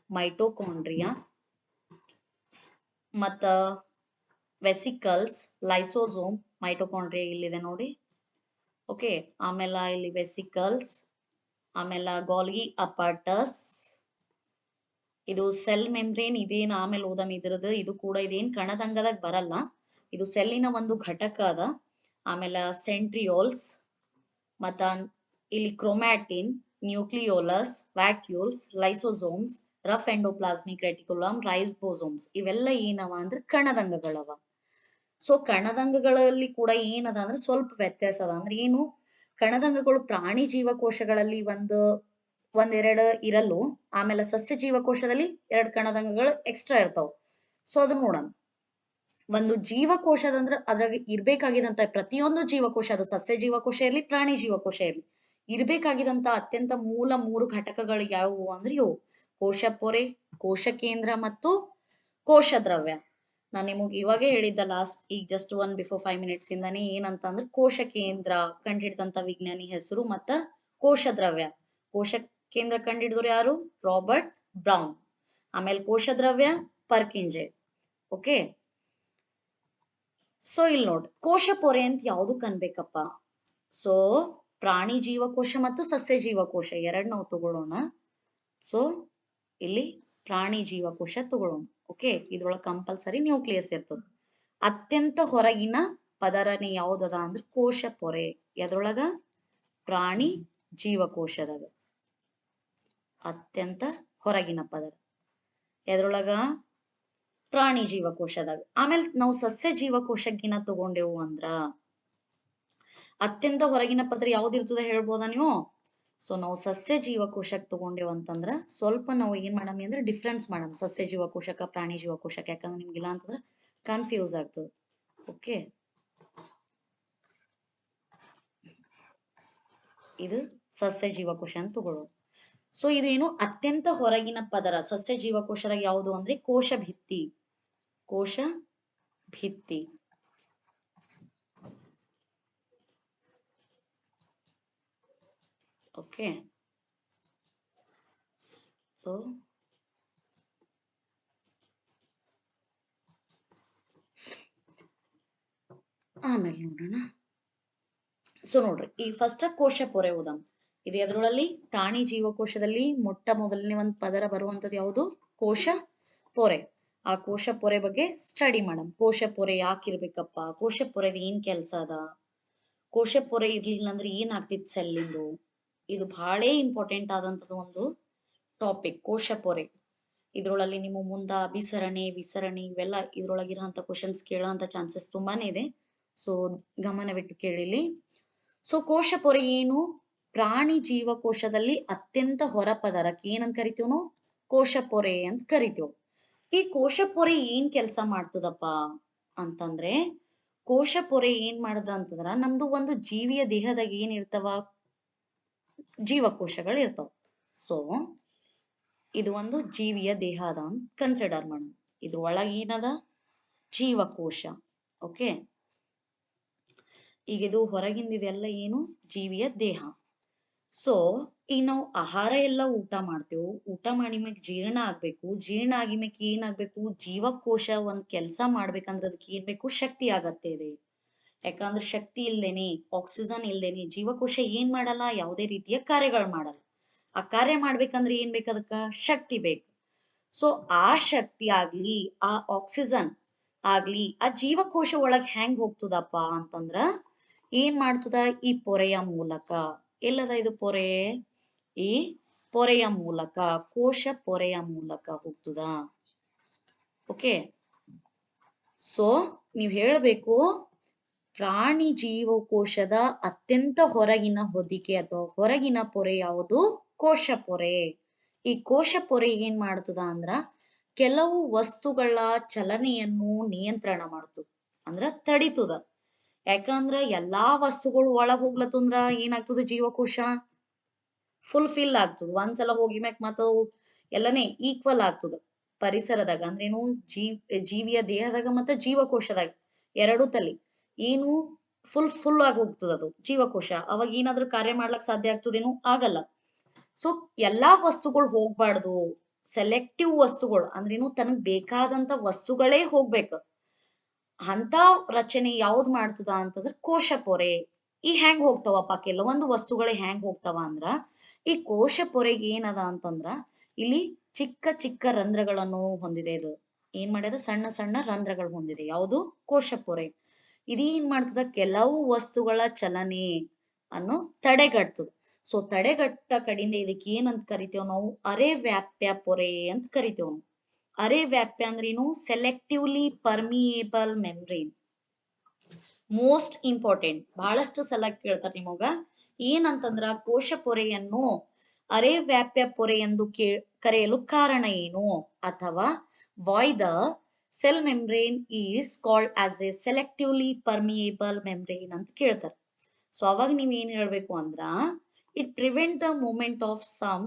ಮೈಟೋಕಾಂಡ್ರಿಯಾ ಮತ್ತ ವೆಸಿಕಲ್ಸ್, ಲೈಸೋಸೋಮ್, ಮೈಟೋಕಾಂಡ್ರಿಯಾ ಇಲ್ಲಿದೆ ನೋಡಿ. ಓಕೆ, ಆಮೇಲೆ ಇಲ್ಲಿ ವೆಸಿಕಲ್ಸ್, ಆಮೇಲೆ ಗಾಲ್ಗಿ ಅಪಾರ್ಟಸ್, ಇದು ಸೆಲ್ ಮೆಂಬ್ರೇನ್. ಇದೇನು ಆಮೇಲೆ ಓದಮ್ ಇದ್ರದ್ದು, ಇದು ಕೂಡ ಇದೇನ್ ಕಣದಂಗದಾಗ ಬರಲ್ಲ, ಇದು ಸೆಲ್ಲಿನ ಒಂದು ಘಟಕ ಅದ. ಆಮೇಲೆ ಸೆಂಟ್ರಿಯೋಲ್ಸ್, ಮತ್ತ ಇಲ್ಲಿ chromatin, nucleolus, vacuoles, lysosomes, rough endoplasmic reticulum, ribosomes, ಇವೆಲ್ಲ ಏನವ ಅಂದ್ರೆ ಕಣದಂಗಗಳವ. ಸೊ ಕಣದಂಗಗಳಲ್ಲಿ ಕೂಡ ಏನದ ಅಂದ್ರೆ ಸ್ವಲ್ಪ ವ್ಯತ್ಯಾಸ ಅದ. ಅಂದ್ರೆ ಏನು, ಕಣದಂಗಗಳು ಪ್ರಾಣಿ ಜೀವಕೋಶಗಳಲ್ಲಿ ಒಂದೆರಡು ಇರಲು, ಆಮೇಲೆ ಸಸ್ಯ ಜೀವಕೋಶದಲ್ಲಿ 2 ಕಣದಂಗಗಳು ಎಕ್ಸ್ಟ್ರಾ ಇರ್ತಾವ. ಸೊ ಅದನ್ನ ನೋಡೋಣ. ಒಂದು ಜೀವಕೋಶದಂದ್ರ ಅದ್ರಾಗ ಇರ್ಬೇಕಾಗಿದಂತ ಪ್ರತಿಯೊಂದು ಜೀವಕೋಶ, ಅದು ಸಸ್ಯ ಜೀವಕೋಶ ಇರ್ಲಿ ಪ್ರಾಣಿ ಜೀವಕೋಶ ಇರ್ಲಿ, ಇರ್ಬೇಕಾಗಿದಂತ ಅತ್ಯಂತ ಮೂಲ 3 ಘಟಕಗಳು ಯಾವುವು ಅಂದ್ರೆ ಇವು ಕೋಶ ಪೊರೆ, ಕೋಶ ಕೇಂದ್ರ ಮತ್ತು ಕೋಶ ದ್ರವ್ಯ. ನಾನು ನಿಮಗೆ ಇವಾಗೇ ಹೇಳಿದ್ದ ಈಗ ಜಸ್ಟ್ 5 minutes ಇಂದಾನೆ ಏನಂತ ಅಂದ್ರೆ ಕೋಶ ಕೇಂದ್ರ ಕಂಡಿಡಿದಂತ ವಿಜ್ಞಾನಿ ಹೆಸರು ಮತ್ತ ಕೋಶ ದ್ರವ್ಯ. ಕೋಶ ಕೇಂದ್ರ ಕಂಡಿಡಿದವರು ಯಾರು, ರಾಬರ್ಟ್ ಬ್ರೌನ್. ಆಮೇಲೆ ಕೋಶ ದ್ರವ್ಯ ಪರ್ಕಿಂಜೆ. ಓಕೆ, ಸೊ ಇಲ್ಲಿ ನೋಡ್ರಿ ಕೋಶ ಪೊರೆ ಅಂತ ಯಾವ್ದು ಕನ್ಬೇಕಪ್ಪ. ಸೊ ಪ್ರಾಣಿ ಜೀವಕೋಶ ಮತ್ತು ಸಸ್ಯ ಜೀವಕೋಶ ಎರಡ್ ನಾವು ತಗೊಳ್ಳೋಣ. ಸೊ ಇಲ್ಲಿ ಪ್ರಾಣಿ ಜೀವಕೋಶ ತಗೊಳ್ಳೋಣ. ಓಕೆ, ಇದ್ರೊಳಗೆ ಕಂಪಲ್ಸರಿ ನ್ಯೂಕ್ಲಿಯಸ್ ಇರ್ತದೆ. ಅತ್ಯಂತ ಹೊರಗಿನ ಪದರನೇ ಯಾವ್ದದ ಅಂದ್ರೆ ಕೋಶ ಪೊರೆ. ಎದ್ರೊಳಗ, ಪ್ರಾಣಿ ಜೀವಕೋಶದಾಗ ಅತ್ಯಂತ ಹೊರಗಿನ ಪದರ, ಎದ್ರೊಳಗ ಪ್ರಾಣಿ ಜೀವಕೋಶದಾಗ. ಆಮೇಲೆ ನಾವು ಸಸ್ಯ ಜೀವಕೋಶಕ್ಕಿನ ತಗೊಂಡೆವು ಅಂದ್ರ ಅತ್ಯಂತ ಹೊರಗಿನ ಪದರ ಯಾವ್ದಿರ್ತದ ಹೇಳ್ಬೋದಾ ನೀವು. ಸೊ ನಾವು ಸಸ್ಯ ಜೀವಕೋಶಕ್ಕೆ ತಗೊಂಡೇವು ಅಂತಂದ್ರ ಸ್ವಲ್ಪ ನಾವು ಏನ್ ಮಾಡಮಿ ಅಂದ್ರೆ ಡಿಫ್ರೆನ್ಸ್ ಮಾಡಮ್ ಸಸ್ಯ ಜೀವಕೋಶಕ್ಕ ಪ್ರಾಣಿ ಜೀವಕೋಶಕ್ಕೆ, ಯಾಕಂದ್ರೆ ನಿಮ್ಗಿಲ್ಲ ಅಂತಂದ್ರೆ ಕನ್ಫ್ಯೂಸ್ ಆಗ್ತದೆ. ಓಕೆ, ಇದು ಸಸ್ಯ ಜೀವಕೋಶ ಅಂತ ತಗೊಳ್ಳೋದು. ಸೊ ಇದು ಏನು ಅತ್ಯಂತ ಹೊರಗಿನ ಪದರ ಸಸ್ಯ ಜೀವಕೋಶದಾಗ ಯಾವುದು ಅಂದ್ರೆ ಕೋಶ ಭಿತ್ತಿ. ಕೋಶ ಭಿತ್ತಿ. ಓಕೆ, ಸೊ ಆಮೇಲೆ ನೋಡೋಣ. ಸೊ ನೋಡ್ರಿ ಈ ಫಸ್ಟ್ ಕೋಶ ಪೊರೆ ಓದಮ್. ಇದು ಎದ್ರೊಳಲ್ಲಿ ಪ್ರಾಣಿ ಜೀವಕೋಶದಲ್ಲಿ ಮೊಟ್ಟ ಮೊದಲನೇ ಒಂದು ಪದರ ಬರುವಂತದ್ದು ಯಾವುದು? ಕೋಶ ಪೊರೆ. ಆ ಕೋಶ ಪೊರೆ ಬಗ್ಗೆ ಸ್ಟಡಿ ಮಾಡಮ್. ಕೋಶ ಪೊರೆ ಯಾಕಿರ್ಬೇಕಪ್ಪ, ಕೋಶ ಪೊರೆದ ಏನ್ ಕೆಲ್ಸ ಅದ, ಕೋಶ ಪೊರೆ ಇರ್ಲಿಲ್ಲ ಅಂದ್ರೆ ಏನ್ ಆಗ್ತಿತ್ತು ಸೆಲ್ಲಿಂದು. ಇದು ಬಹಳ ಇಂಪಾರ್ಟೆಂಟ್ ಆದಂತದ್ದು ಒಂದು ಟಾಪಿಕ್, ಕೋಶ ಪೊರೆ. ಇದ್ರೊಳಲ್ಲಿ ನಿಮ್ಮ ಮುಂದ ಅಭಿಸರಣೆ ವಿಸರಣೆ ಇವೆಲ್ಲ ಇದ್ರೊಳಗಿರೋಂಥ ಕ್ವಶನ್ಸ್ ಕೇಳೋಂಥ ಚಾನ್ಸಸ್ ತುಂಬಾನೇ ಇದೆ. ಸೊ ಗಮನವಿಟ್ಟು ಕೇಳಿಲಿ. ಸೊ ಕೋಶ ಪೊರೆ ಏನು? ಪ್ರಾಣಿ ಜೀವಕೋಶದಲ್ಲಿ ಅತ್ಯಂತ ಹೊರ ಪದರಕ್ಕೆ ಏನಂತ ಕರಿತೀವಿ ನಾವು? ಕೋಶ ಪೊರೆ ಅಂತ ಕರಿತೀವಿ. ಈ ಕೋಶ ಪೊರೆ ಏನ್ ಕೆಲಸ ಮಾಡ್ತದಪ್ಪ ಅಂತಂದ್ರೆ, ಕೋಶ ಪೊರೆ ಏನ್ ಮಾಡದ ಅಂತಂದ್ರ ನಮ್ದು ಒಂದು ಜೀವಿಯ ದೇಹದಾಗ ಏನ್ ಇರ್ತಾವ, ಜೀವಕೋಶಗಳು ಇರ್ತಾವ. ಸೊ ಇದು ಒಂದು ಜೀವಿಯ ದೇಹ ಅದ ಅಂತ ಕನ್ಸಿಡರ್ ಮಾಡೋಣ. ಇದ್ರ ಒಳಗೆ ಏನದ? ಜೀವಕೋಶ. ಓಕೆ, ಈಗ ಇದು ಹೊರಗಿಂದಿದೆಲ್ಲ ಏನು? ಜೀವಿಯ ದೇಹ. ಸೊ ಈಗ ನಾವು ಆಹಾರ ಎಲ್ಲ ಊಟ ಮಾಡ್ತೇವೆ, ಊಟ ಮಾಡಿ ಮ್ಯಾಗ ಜೀರ್ಣ ಆಗ್ಬೇಕು, ಜೀರ್ಣ ಆಗಿ ಮ್ಯಾಗ ಏನಾಗ್ಬೇಕು? ಜೀವಕೋಶ ಒಂದ್ ಕೆಲಸ ಮಾಡ್ಬೇಕಂದ್ರೆ ಅದಕ್ಕೆ ಏನ್ ಬೇಕು? ಶಕ್ತಿ ಆಗತ್ತೆ ಇದೆ. ಯಾಕಂದ್ರೆ ಶಕ್ತಿ ಇಲ್ದೇನೆ, ಆಕ್ಸಿಜನ್ ಇಲ್ದೇನೆ ಜೀವಕೋಶ ಏನ್ ಮಾಡಲ್ಲ? ಯಾವುದೇ ರೀತಿಯ ಕಾರ್ಯಗಳು ಮಾಡಲ್ಲ. ಆ ಕಾರ್ಯ ಮಾಡ್ಬೇಕಂದ್ರೆ ಏನ್ ಬೇಕು? ಅದಕ್ಕ ಶಕ್ತಿ ಬೇಕು. ಸೊ ಆ ಶಕ್ತಿ ಆಗ್ಲಿ, ಆ ಆಕ್ಸಿಜನ್ ಆಗ್ಲಿ ಆ ಜೀವಕೋಶ ಒಳಗ್ ಹೆಂಗ್ ಹೋಗ್ತದಪ್ಪ ಅಂತಂದ್ರ ಏನ್ ಮಾಡ್ತದ? ಈ ಪೊರೆಯ ಮೂಲಕ. ಎಲ್ಲದ ಇದು ಪೊರೆ? ಈ ಪೊರೆಯ ಮೂಲಕ, ಕೋಶ ಪೊರೆಯ ಮೂಲಕ ಹೋಗ್ತದ. ಓಕೆ, ಸೊ ನೀವ್ ಹೇಳ್ಬೇಕು, ಪ್ರಾಣಿ ಜೀವಕೋಶದ ಅತ್ಯಂತ ಹೊರಗಿನ ಹೊದಿಕೆ ಅಥವಾ ಹೊರಗಿನ ಪೊರೆ ಯಾವುದು? ಕೋಶ ಪೊರೆ. ಈ ಕೋಶ ಪೊರೆ ಏನ್ ಮಾಡ್ತದ ಅಂದ್ರ ಕೆಲವು ವಸ್ತುಗಳ ಚಲನೆಯನ್ನು ನಿಯಂತ್ರಣ ಮಾಡ್ತದ, ಅಂದ್ರ ತಡಿತದ. ಯಾಕಂದ್ರ ಎಲ್ಲಾ ವಸ್ತುಗಳು ಒಳಗ್ ಹೋಗ್ಲತ್ತಂದ್ರ ಏನಾಗ್ತದ? ಜೀವಕೋಶ ಫುಲ್ಫಿಲ್ ಆಗ್ತದ. ಒಂದ್ಸಲ ಹೋಗಿ ಮ್ಯಾಕ್ ಮತ್ತ ಎಲ್ಲನೇ ಈಕ್ವಲ್ ಆಗ್ತದ ಪರಿಸರದಾಗ. ಅಂದ್ರೇನು? ಜೀವಿಯ ದೇಹದಾಗ ಮತ್ತೆ ಜೀವಕೋಶದಾಗ ಎರಡು ತಲಿ ಏನು ಫುಲ್ ಆಗಿ ಹೋಗ್ತದ ಅದು ಜೀವಕೋಶ. ಅವಾಗ ಏನಾದ್ರೂ ಕಾರ್ಯ ಮಾಡ್ಲಕ್ ಸಾಧ್ಯ ಆಗ್ತದೇನು? ಆಗಲ್ಲ. ಸೊ ಎಲ್ಲಾ ವಸ್ತುಗಳು ಹೋಗ್ಬಾರ್ದು, ಸೆಲೆಕ್ಟಿವ್ ವಸ್ತುಗಳು ಅಂದ್ರೇನು? ತನಗ್ ಬೇಕಾದಂತ ವಸ್ತುಗಳೇ ಹೋಗ್ಬೇಕು. ಅಂತ ರಚನೆ ಯಾವ್ದ್ ಮಾಡ್ತದ ಅಂತಂದ್ರ ಕೋಶ ಪೊರೆ. ಈ ಹೆಂಗ್ ಹೋಗ್ತಾವಪ್ಪ? ಕೆಲವೊಂದು ವಸ್ತುಗಳೇ ಹೆಂಗ್ ಹೋಗ್ತಾವ ಅಂದ್ರ, ಈ ಕೋಶ ಪೊರೆಗೆ ಏನದ ಅಂತಂದ್ರ ಇಲ್ಲಿ ಚಿಕ್ಕ ಚಿಕ್ಕ ರಂಧ್ರಗಳನ್ನು ಹೊಂದಿದೆ. ಇದು ಏನ್ ಮಾಡ್ಯದ? ಸಣ್ಣ ಸಣ್ಣ ರಂಧ್ರಗಳು ಹೊಂದಿದೆ. ಯಾವುದು? ಕೋಶ ಪೊರೆ. ಇದೇನ್ ಮಾಡ್ತದ? ಕೆಲವು ವಸ್ತುಗಳ ಚಲನೆ ಅನ್ನು ತಡೆಗಟ್ತದ. ಸೊ ತಡೆಗಟ್ಟ ಕಡಿಂದ ಇದಕ್ಕೆ ಏನಂತ ಕರಿತೇವ್ ನಾವು? ಅರೆ ವ್ಯಾಪ್ಯ ಪೊರೆ ಅಂತ ಕರಿತೇವ್ ನಾವು. ಅರೆ ವ್ಯಾಪ್ಯ ಅಂದ್ರೇನು? Selectively permeable membrane. Most important, ಬಹಳಷ್ಟು ಸಲ ಕೇಳ್ತಾರೆ ನಿಮಗ. ಏನಂತಂದ್ರ ಕೋಶ ಪೊರೆಯನ್ನು ಅರೆ ವ್ಯಾಪ್ಯ ಪೊರೆ ಎಂದು ಕರೆಯಲು ಕಾರಣ ಏನು? ಅಥವಾ why the cell membrane is called as a selectively permeable membrane ಅಂತ ಕೇಳ್ತಾರೆ. ಸೊ ಅವಾಗ ನೀವ್ ಏನ್ ಹೇಳ್ಬೇಕು ಅಂದ್ರ, it prevent the movement of some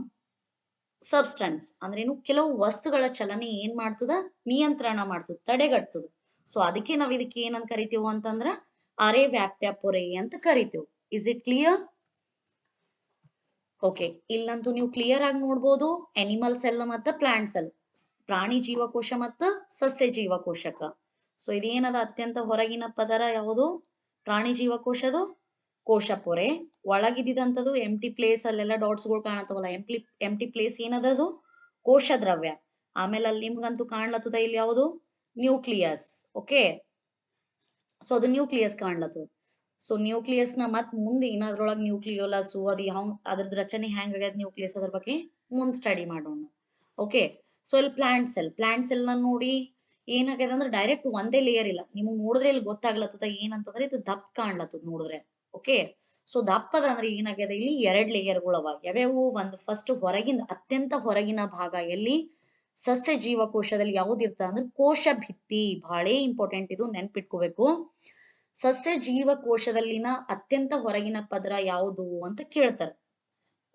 substance. ಅಂದ್ರೇನು? ಕೆಲವು ವಸ್ತುಗಳ ಚಲನೆ ಏನ್ ಮಾಡ್ತದ? ನಿಯಂತ್ರಣ ಮಾಡ್ತದ, ತಡೆಗಟ್ತದ. ಸೊ ಅದಕ್ಕೆ ನಾವ್ ಇದಕ್ಕೆ ಏನಂತ ಕರಿತೀವಿ ಅಂತಂದ್ರ ಅರೆ ವ್ಯಾಪ್ಯ ಪೊರೆ ಅಂತ ಕರಿತೀವಿ. Is it clear? ಓಕೆ, ಇಲ್ಲಂತೂ ನೀವು ಕ್ಲಿಯರ್ ಆಗಿ ನೋಡ್ಬೋದು. ಅನಿಮಲ್ ಸೆಲ್ ಮತ್ತು ಪ್ಲಾಂಟ್ ಸೆಲ್, ಪ್ರಾಣಿ ಜೀವಕೋಶ ಮತ್ತು ಸಸ್ಯ ಜೀವಕೋಶಕ. ಸೊ ಇದೇನದ? ಅತ್ಯಂತ ಹೊರಗಿನ ಪದರ ಯಾವುದು? ಪ್ರಾಣಿ ಜೀವಕೋಶದು ಕೋಶ ಪೊರೆ. ಒಳಗಿದ್ದಂಥದ್ದು ಎಂಟಿ ಪ್ಲೇಸ್, ಅಲ್ಲೆಲ್ಲ ಡಾಟ್ಸ್ಗಳು ಕಾಣತ್ತವಲ್ಲ, ಎಂಟಿ ಪ್ಲೇಸ್ ಏನದದು? ಕೋಶ ದ್ರವ್ಯ. ಆಮೇಲೆ ಅಲ್ಲಿ ನಿಮ್ಗಂತೂ ಕಾಣ್ಲತ್ತದ ಇಲ್ಲಿ ಯಾವುದು? ನ್ಯೂಕ್ಲಿಯಸ್. ಓಕೆ, ಸೊ ಅದು ನ್ಯೂಕ್ಲಿಯಸ್ ಕಾಣ್ಲತ್ತದ. ಸೊ ನ್ಯೂಕ್ಲಿಯಸ್ ನ ಮತ್ ಮುಂದೆ ಏನಾದ್ರೊಳಗೆ ನ್ಯೂಕ್ಲಿಯೋಲಸ್ ಅದು ಯಾವ ಅದ್ರದ್ದು ರಚನೆ ಹೆಂಗ್ ಆಗ್ಯದ ನ್ಯೂಕ್ಲಿಯಸ್, ಅದ್ರ ಬಗ್ಗೆ ಮುಂದ್ ಸ್ಟಡಿ ಮಾಡೋಣ. ಓಕೆ, ಸೊ ಇಲ್ಲಿ ಪ್ಲಾಂಟ್ ಸೆಲ್ ನ ನೋಡಿ ಏನಾಗ್ಯದ ಅಂದ್ರೆ ಡೈರೆಕ್ಟ್ ಒಂದೇ ಲೇಯರ್ ಇಲ್ಲ. ನಿಮ್ಗೆ ನೋಡಿದ್ರೆ ಇಲ್ಲಿ ಗೊತ್ತಾಗ್ಲತ್ತದ ಏನಂತಂದ್ರೆ ಇದು ದಪ್ಪ ಕಾಣ್ಲತ್ತದ ನೋಡಿದ್ರೆ. ಓಕೆ, ಸೊ ದಪ್ಪದ ಅಂದ್ರೆ ಏನಾಗ್ಯದ? ಇಲ್ಲಿ 2 ಲೇಯರ್ಗಳು ಅವಾಗ ಯಾವ್ಯಾವು? ಒಂದು ಫಸ್ಟ್ ಹೊರಗಿನ, ಅತ್ಯಂತ ಹೊರಗಿನ ಭಾಗ ಎಲ್ಲಿ? ಸಸ್ಯ ಜೀವಕೋಶದಲ್ಲಿ ಯಾವ್ದು ಇರ್ತದ ಅಂದ್ರೆ ಕೋಶ ಭಿತ್ತಿ. ಬಹಳ ಇಂಪಾರ್ಟೆಂಟ್, ಇದು ನೆನ್ಪಿಟ್ಕೋಬೇಕು. ಸಸ್ಯ ಜೀವಕೋಶದಲ್ಲಿನ ಅತ್ಯಂತ ಹೊರಗಿನ ಪದರ ಯಾವುದು ಅಂತ ಕೇಳ್ತಾರೆ?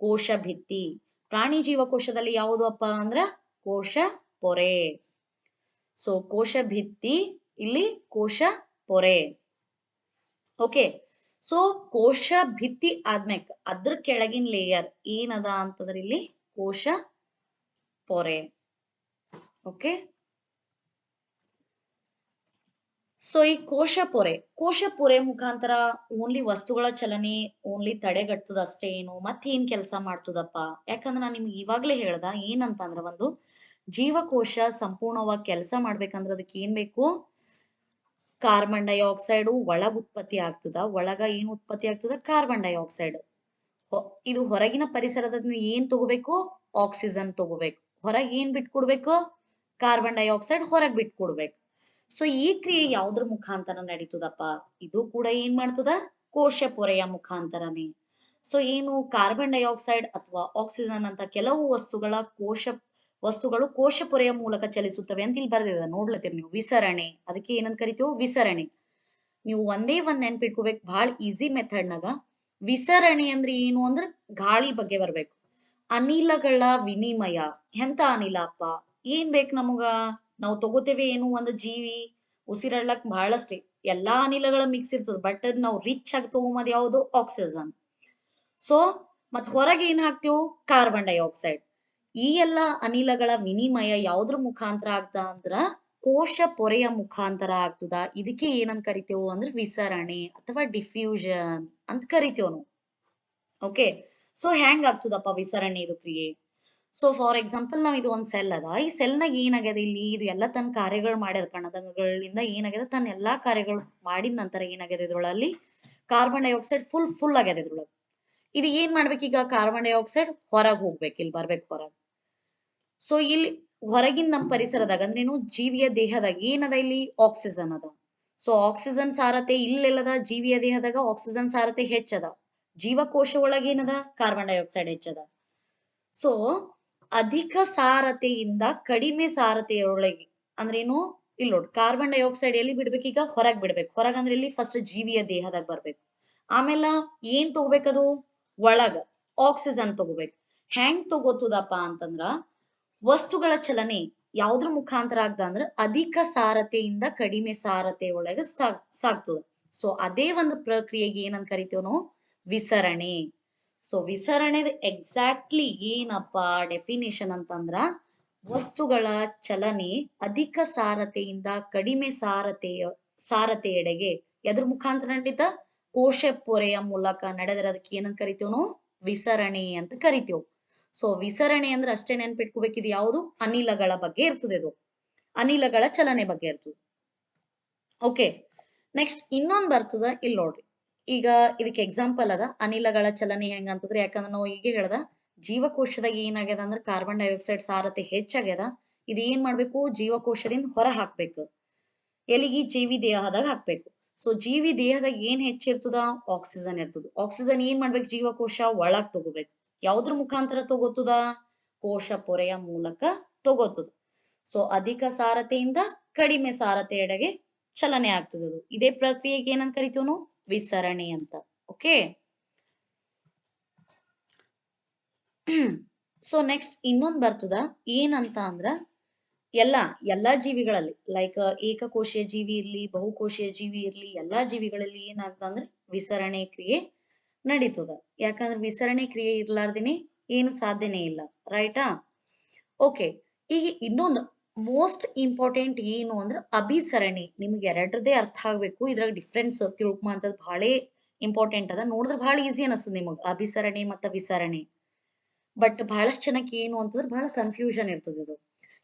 ಕೋಶ ಭಿತ್ತಿ. ಪ್ರಾಣಿ ಜೀವಕೋಶದಲ್ಲಿ ಯಾವುದು ಅಪ್ಪ ಅಂದ್ರ ಕೋಶ ಪೊರೆ. ಸೊ ಕೋಶ ಭಿತ್ತಿ, ಇಲ್ಲಿ ಕೋಶ ಪೊರೆ. ಓಕೆ, ಸೊ ಕೋಶ ಭಿತ್ತಿ ಆದ್ಮ್ಯಾಕ ಅದ್ರ ಕೆಳಗಿನ ಲೇಯರ್ ಏನದ ಅಂತಂದ್ರ ಇಲ್ಲಿ ಕೋಶ ಪೊರೆ. ಓಕೆ, ಸೊ ಈ ಕೋಶ ಪೊರೆ ಮುಖಾಂತರ ಓನ್ಲಿ ವಸ್ತುಗಳ ಚಲನೆ ಓನ್ಲಿ ತಡೆಗಟ್ಟದ ಅಷ್ಟೇ ಏನು ಮತ್ತೇನ್ ಕೆಲಸ ಮಾಡ್ತದಪ್ಪ? ಯಾಕಂದ್ರೆ ನಾನು ನಿಮ್ಗೆ ಇವಾಗ್ಲೇ ಹೇಳ್ದ ಏನಂತಂದ್ರ ಒಂದು ಜೀವಕೋಶ ಸಂಪೂರ್ಣವಾಗಿ ಕೆಲಸ ಮಾಡ್ಬೇಕಂದ್ರ ಅದಕ್ಕೆ ಏನ್ ಬೇಕು? ಕಾರ್ಬನ್ ಡೈಆಕ್ಸೈಡ್ ಒಳಗ್ ಉತ್ಪತ್ತಿ ಆಗ್ತದ. ಒಳಗ ಏನ್ ಉತ್ಪತ್ತಿ ಆಗ್ತದ? Carbon dioxide. ಇದು ಹೊರಗಿನ ಪರಿಸರದಿಂದ ಏನ್ ತಗೋಬೇಕು? ಆಕ್ಸಿಜನ್ ತಗೋಬೇಕು. ಹೊರಗ್ ಏನ್ ಬಿಟ್ಕೊಡ್ಬೇಕು? ಕಾರ್ಬನ್ ಡೈಆಕ್ಸೈಡ್ ಹೊರಗ್ ಬಿಟ್ಕೊಡ್ಬೇಕು. ಸೊ ಈ ಕ್ರಿಯೆ ಯಾವ್ದ್ರ ಮುಖಾಂತರ ನಡೀತದಪ್ಪ? ಇದು ಕೂಡ ಏನ್ ಮಾಡ್ತದ? ಕೋಶ ಪೊರೆಯ ಮುಖಾಂತರನೇ. ಸೊ ಏನು ಕಾರ್ಬನ್ ಡೈಆಕ್ಸೈಡ್ ಅಥವಾ ಆಕ್ಸಿಜನ್ ಅಂತ ಕೆಲವು ವಸ್ತುಗಳು ಕೋಶ ಪೊರೆಯ ಮೂಲಕ ಚಲಿಸುತ್ತವೆ ಅಂತ ಇಲ್ಲಿ ಬರ್ದಿದೆ ನೋಡ್ಲತ್ತೀರಿ ನೀವು. ವಿಸರಣೆ, ಅದಕ್ಕೆ ಏನಂತ ಕರಿತೀವಿ? ವಿಸರಣೆ. ನೀವು ಒಂದೇ ಒಂದ್ ನೆನ್ಪಿಟ್ಕೋಬೇಕು ಬಹಳ ಈಸಿ ಮೆಥಡ್ನಾಗ. ವಿಸರಣೆ ಅಂದ್ರೆ ಏನು ಅಂದ್ರೆ ಗಾಳಿ ಬಗ್ಗೆ ಬರ್ಬೇಕು. ಅನಿಲಗಳ ವಿನಿಮಯ. ಎಂತ ಅನಿಲ ಅಪ್ಪ? ಏನ್ ಬೇಕು ನಮಗ? ನಾವು ತಗೋತೇವೆ ಏನು? ಒಂದು ಜೀವಿ ಉಸಿರಾಡ್ಲಕ್ ಬಹಳಷ್ಟೇ ಎಲ್ಲಾ ಅನಿಲಗಳ ಮಿಕ್ಸ್ ಇರ್ತದ. ಬಟ್ ನಾವು ರಿಚ್ ಆಗಿ ತಗೊಂಬದ್ ಯಾವುದು? ಆಕ್ಸಿಜನ್. ಸೊ ಮತ್ ಹೊರಗೆ ಏನ್ ಹಾಕ್ತೇವು? Carbon dioxide. ಈ ಎಲ್ಲಾ ಅನಿಲಗಳ ವಿನಿಮಯ ಯಾವ್ದ್ರ ಮುಖಾಂತರ ಆಗ್ತ ಅಂದ್ರ ಕೋಶ ಪೊರೆಯ ಮುಖಾಂತರ ಆಗ್ತದ. ಇದಕ್ಕೆ ಏನಂತ ಕರಿತೇವು ಅಂದ್ರೆ ವಿಸರಣೆ ಅಥವಾ ಡಿಫ್ಯೂಷನ್ ಅಂತ ಕರಿತೇವ್ ನಾವು. ಓಕೆ, ಸೊ ಹೆಂಗ್ ಆಗ್ತದಪ್ಪ ವಿಸರಣೆ ಇದು ಕ್ರಿಯೆ? ಸೊ ಫಾರ್ ಎಕ್ಸಾಂಪಲ್ ನಾವ್ ಇದು ಒಂದ್ ಸೆಲ್ ಅದ. ಈ ಸೆಲ್ನಾಗ ಏನಾಗ್ಯದ ಇಲ್ಲಿ? ಇದು ಎಲ್ಲ ತನ್ನ ಕಾರ್ಯಗಳು ಮಾಡ್ಯದ. ಕಣದಂಗಗಳಿಂದ ಏನಾಗ್ಯದ? ತನ್ನ ಎಲ್ಲಾ ಕಾರ್ಯಗಳು ಮಾಡಿದ ನಂತರ ಏನಾಗ್ಯದ? ಇದ್ರೊಳಲ್ಲಿ ಕಾರ್ಬನ್ ಡೈಆಕ್ಸೈಡ್ ಫುಲ್ ಆಗ್ಯದ ಇದ್ರೊಳಗೆ. ಇದು ಏನ್ ಮಾಡ್ಬೇಕೀಗ? ಕಾರ್ಬನ್ ಡೈಆಕ್ಸೈಡ್ ಹೊರಗ್ ಹೋಗ್ಬೇಕು, ಇಲ್ಲಿ ಬರ್ಬೇಕು ಹೊರಗ್. ಸೊ ಇಲ್ಲಿ ಹೊರಗಿನ ನಮ್ಮ ಪರಿಸರದಾಗ ಅಂದ್ರೇನು? ಜೀವಿಯ ದೇಹದಾಗ ಏನದ? ಇಲ್ಲಿ ಆಕ್ಸಿಜನ್ ಅದ. ಸೊ ಆಕ್ಸಿಜನ್ ಸಾರತೆ ಇಲ್ಲೆಲ್ಲದ? ಜೀವಿಯ ದೇಹದಾಗ ಆಕ್ಸಿಜನ್ ಸಾರತೆ ಹೆಚ್ಚದ. ಜೀವಕೋಶ ಒಳಗೆ ಏನದ? Carbon dioxide ಹೆಚ್ಚದ. ಸೊ ಅಧಿಕ ಸಾರತೆಯಿಂದ ಕಡಿಮೆ ಸಾರತೆಯೊಳಗೆ ಅಂದ್ರೇನು? ಇಲ್ಲಿ ನೋಡಿ, ಕಾರ್ಬನ್ ಡೈಆಕ್ಸೈಡ್ ಎಲ್ಲಿ ಬಿಡ್ಬೇಕೀಗ? ಹೊರಗ್ ಬಿಡ್ಬೇಕು. ಹೊರಗ್ ಅಂದ್ರೆ ಇಲ್ಲಿ ಫಸ್ಟ್ ಜೀವಿಯ ದೇಹದಾಗ ಬರ್ಬೇಕು. ಆಮೇಲೆ ಏನ್ ತಗೋಬೇಕದು? ಒಳಗ ಆಕ್ಸಿಜನ್ ತಗೋಬೇಕು. ಹೆಂಗ್ ತಗೋತದಪ್ಪ ಅಂತಂದ್ರ ವಸ್ತುಗಳ ಚಲನೆ ಯಾವ್ದ್ರ ಮುಖಾಂತರ ಆಗ್ದ ಅಂದ್ರ ಅಧಿಕ ಸಾರತೆಯಿಂದ ಕಡಿಮೆ ಸಾರತೆ ಒಳಗೆ ಸಾಗ್ತದ. ಸೊ ಅದೇ ಒಂದು ಪ್ರಕ್ರಿಯೆಗೆ ಏನಂತ ಕರಿತೇವ್ ನಾವು? ವಿಸರಣೆ. ಸೊ ವಿಸರಣೆದ ಎಕ್ಸಾಕ್ಟ್ಲಿ ಏನಪ್ಪ ಡೆಫಿನೇಷನ್ ಅಂತಂದ್ರ ವಸ್ತುಗಳ ಚಲನೆ ಅಧಿಕ ಸಾರತೆಯಿಂದ ಕಡಿಮೆ ಸಾರತೆಯೆಡೆಗೆ ಎದ್ರ ಮುಖಾಂತರ ನಡೀತ? ಕೋಶ ಪೊರೆಯ ಮೂಲಕ ನಡೆದ್ರೆ ಅದಕ್ಕೆ ಏನಂತ ಕರಿತೇವ್ ನಾವು? ವಿಸರಣೆ ಅಂತ ಕರಿತೇವ್. ಸೊ ವಿಸರಣೆ ಅಂದ್ರೆ ಅಷ್ಟೇ ನೆನ್ಪಿಟ್ಕೋಬೇಕು, ಇದು ಯಾವುದು? ಅನಿಲಗಳ ಬಗ್ಗೆ ಇರ್ತದೆ. ಇದು ಅನಿಲಗಳ ಚಲನೆ ಬಗ್ಗೆ ಇರ್ತದೆ. ಓಕೆ, ನೆಕ್ಸ್ಟ್ ಇನ್ನೊಂದ್ ಬರ್ತದ ಇಲ್ಲಿ ನೋಡ್ರಿ. ಈಗ ಇದಕ್ಕೆ ಎಕ್ಸಾಂಪಲ್ ಅದ ಅನಿಲಗಳ ಚಲನೆ ಹೆಂಗ ಅಂತಂದ್ರೆ, ಯಾಕಂದ್ರೆ ನಾವು ಈಗ ಹೇಳ್ದ ಜೀವಕೋಶದಾಗ ಏನಾಗ್ಯದ ಅಂದ್ರೆ ಕಾರ್ಬನ್ ಡೈಆಕ್ಸೈಡ್ ಸಾರತೆ ಹೆಚ್ಚಾಗ್ಯದ. ಇದು ಏನ್ ಮಾಡ್ಬೇಕು? ಜೀವಕೋಶದಿಂದ ಹೊರ ಹಾಕ್ಬೇಕು. ಎಲ್ಲಿಗಿ? ಜೀವಿ ದೇಹದಾಗ ಹಾಕ್ಬೇಕು. ಸೊ ಜೀವಿ ದೇಹದಾಗ ಏನ್ ಹೆಚ್ಚಿರ್ತದ? ಆಕ್ಸಿಜನ್ ಇರ್ತದ. ಆಕ್ಸಿಜನ್ ಏನ್ ಮಾಡ್ಬೇಕು? ಜೀವಕೋಶ ಒಳಗ್ ತಗೋಬೇಕು. ಯಾವ್ದ್ರ ಮುಖಾಂತರ ತಗೋತದ? ಕೋಶ ಪೊರೆಯ ಮೂಲಕ ತಗೋತದ. ಸೊ ಅಧಿಕ ಸಾರತೆಯಿಂದ ಕಡಿಮೆ ಸಾರತೆಯೆಡೆಗೆ ಚಲನೆ ಆಗ್ತದ. ಇದೇ ಪ್ರಕ್ರಿಯೆಗೆ ಏನಂತ ಕರಿತೀವಿ ನಾವು? ವಿಸರಣೆ ಅಂತ. ಓಕೆ, ಸೊ ನೆಕ್ಸ್ಟ್ ಇನ್ನೊಂದ್ ಬರ್ತದ ಏನಂತ ಅಂದ್ರ ಎಲ್ಲಾ ಜೀವಿಗಳಲ್ಲಿ ಲೈಕ್ ಏಕಕೋಶೀಯ ಜೀವಿ ಇರ್ಲಿ, ಬಹುಕೋಶೀಯ ಜೀವಿ ಇರ್ಲಿ, ಎಲ್ಲಾ ಜೀವಿಗಳಲ್ಲಿ ಏನಾಗ್ತದ ಅಂದ್ರೆ ವಿಸರಣೆ ಕ್ರಿಯೆ ನಡೀತದ. ಯಾಕಂದ್ರೆ ವಿಸರಣೆ ಕ್ರಿಯೆ ಇರ್ಲಾರ್ದೇನೆ ಏನು ಸಾಧ್ಯನೇ ಇಲ್ಲ. ರೈಟಾ? ಓಕೆ, ಈಗ ಇನ್ನೊಂದು ಮೋಸ್ಟ್ ಇಂಪಾರ್ಟೆಂಟ್ ಏನು ಅಂದ್ರೆ ಅಭಿಸರಣೆ. ನಿಮ್ಗೆ ಎರಡರದೇ ಅರ್ಥ ಆಗ್ಬೇಕು. ಇದ್ರಾಗ ಡಿಫ್ರೆನ್ಸ್ ತಿಳ್ಕೊಂಬಂತದ್ ಬಹಳ ಇಂಪಾರ್ಟೆಂಟ್ ಅದ. ನೋಡಿದ್ರೆ ಬಹಳ ಈಸಿ ಅನಿಸ್ತದ ನಿಮಗ್ ಅಭಿಸರಣೆ ಮತ್ತ ವಿಸರಣೆ. ಬಟ್ ಬಹಳಷ್ಟು ಜನಕ್ಕೆ ಏನು ಅಂತಂದ್ರೆ ಬಹಳ ಕನ್ಫ್ಯೂಷನ್ ಇರ್ತದೆ ಇದು.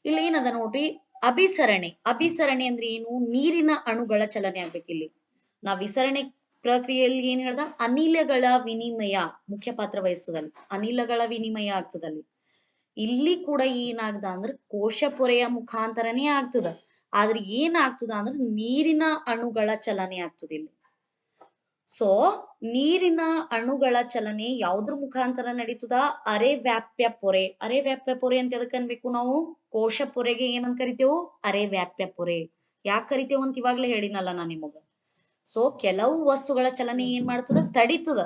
ಇಲ್ಲಿ ಏನದ ನೋಡ್ರಿ, ಅಭಿಸರಣೆ ಅಂದ್ರೆ ಏನು? ನೀರಿನ ಅಣುಗಳ ಚಲನೆ ಆಗ್ಬೇಕು ಇಲ್ಲಿ. ನಾವ್ ವಿಸರಣೆ ಪ್ರಕ್ರಿಯೆಯಲ್ಲಿ ಏನ್ ಹೇಳ್ದ? ಅನಿಲಗಳ ವಿನಿಮಯ ಮುಖ್ಯ ಪಾತ್ರ ವಹಿಸ್ತದಲ್ಲಿ. ಅನಿಲಗಳ ವಿನಿಮಯ ಆಗ್ತದಲ್ಲಿ. ಇಲ್ಲಿ ಕೂಡ ಏನಾಗ್ದ ಅಂದ್ರೆ ಕೋಶ ಪೊರೆಯ ಮುಖಾಂತರನೇ ಆಗ್ತದ. ಆದ್ರೆ ಏನಾಗ್ತದ ಅಂದ್ರೆ ನೀರಿನ ಅಣುಗಳ ಚಲನೆ ಆಗ್ತದ ಇಲ್ಲಿ. ಸೊ ನೀರಿನ ಅಣುಗಳ ಚಲನೆ ಯಾವ್ದ್ರ ಮುಖಾಂತರ ನಡೀತದ? ಅರೆವ್ಯಾಪ್ಯ ಪೊರೆ. ಅರೆವ್ಯಾಪ್ಯ ಪೊರೆ ಅಂತ ಎದಕ್ ಅನ್ಬೇಕು ನಾವು? ಕೋಶ ಪೊರೆಗೆ ಏನಂತ ಕರಿತೇವು? ಅರೆವ್ಯಾಪ್ಯ ಪೊರೆ. ಯಾಕೆ ಕರಿತೇವ್ ಅಂತ ಇವಾಗ್ಲೇ ಹೇಳಿನಲ್ಲ ನಾ ನಿಮಗ. ಸೊ ಕೆಲವು ವಸ್ತುಗಳ ಚಲನೆ ಏನ್ ಮಾಡ್ತದ? ತಡೀತದ.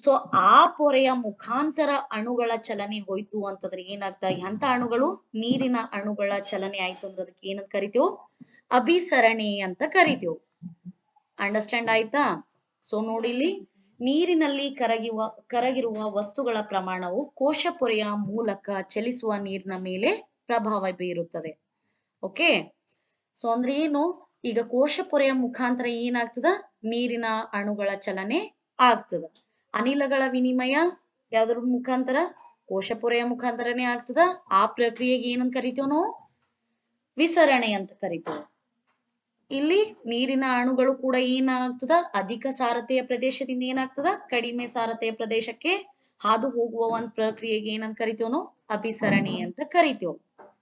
ಸೊ ಆ ಪೊರೆಯ ಮುಖಾಂತರ ಅಣುಗಳ ಚಲನೆ ಹೋಯ್ತು ಅಂತಂದ್ರೆ ಏನಾಗ್ತದ? ಎಂತ ಅಣುಗಳು? ನೀರಿನ ಅಣುಗಳ ಚಲನೆ ಆಯ್ತು ಅಂದ್ರೆ ಅದಕ್ಕೆ ಏನಂತ ಕರಿತೇವು? ಅಭಿಸರಣೆ ಅಂತ ಕರಿತೇವು. ಅಂಡರ್ಸ್ಟ್ಯಾಂಡ್ ಆಯ್ತಾ? ಸೊ ನೋಡಿಲ್ಲಿ, ನೀರಿನಲ್ಲಿ ಕರಗಿರುವ ವಸ್ತುಗಳ ಪ್ರಮಾಣವು ಕೋಶ ಪೊರೆಯ ಮೂಲಕ ಚಲಿಸುವ ನೀರಿನ ಮೇಲೆ ಪ್ರಭಾವ ಬೀರುತ್ತದೆ. ಓಕೆ, ಸೊ ಅಂದ್ರೆ ಏನು? ಈಗ ಕೋಶ ಪೊರೆಯ ಮುಖಾಂತರ ಏನಾಗ್ತದ ನೀರಿನ ಅಣುಗಳ ಚಲನೆ ಆಗ್ತದ. ಅನಿಲಗಳ ವಿನಿಮಯ ಯಾವ್ದ್ರ ಮುಖಾಂತರ ಕೋಶ ಪೊರೆಯ ಮುಖಾಂತರನೇ ಆಗ್ತದ. ಆ ಪ್ರಕ್ರಿಯೆಗೆ ಏನಂತ ಕರಿತೇವ್ ನಾವು ವಿಸರಣೆ ಅಂತ ಕರಿತೇವೆ. ಇಲ್ಲಿ ನೀರಿನ ಅಣುಗಳು ಕೂಡ ಏನಾಗ್ತದ ಅಧಿಕ ಸಾರತೆಯ ಪ್ರದೇಶದಿಂದ ಏನಾಗ್ತದ ಕಡಿಮೆ ಸಾರತೆಯ ಪ್ರದೇಶಕ್ಕೆ ಹಾದು ಹೋಗುವ ಒಂದ್ ಪ್ರಕ್ರಿಯೆಗೆ ಏನಂತ ಕರಿತೇವ್ ನಾವು ಅಭಿಸರಣೆ ಅಂತ ಕರಿತೇವ್.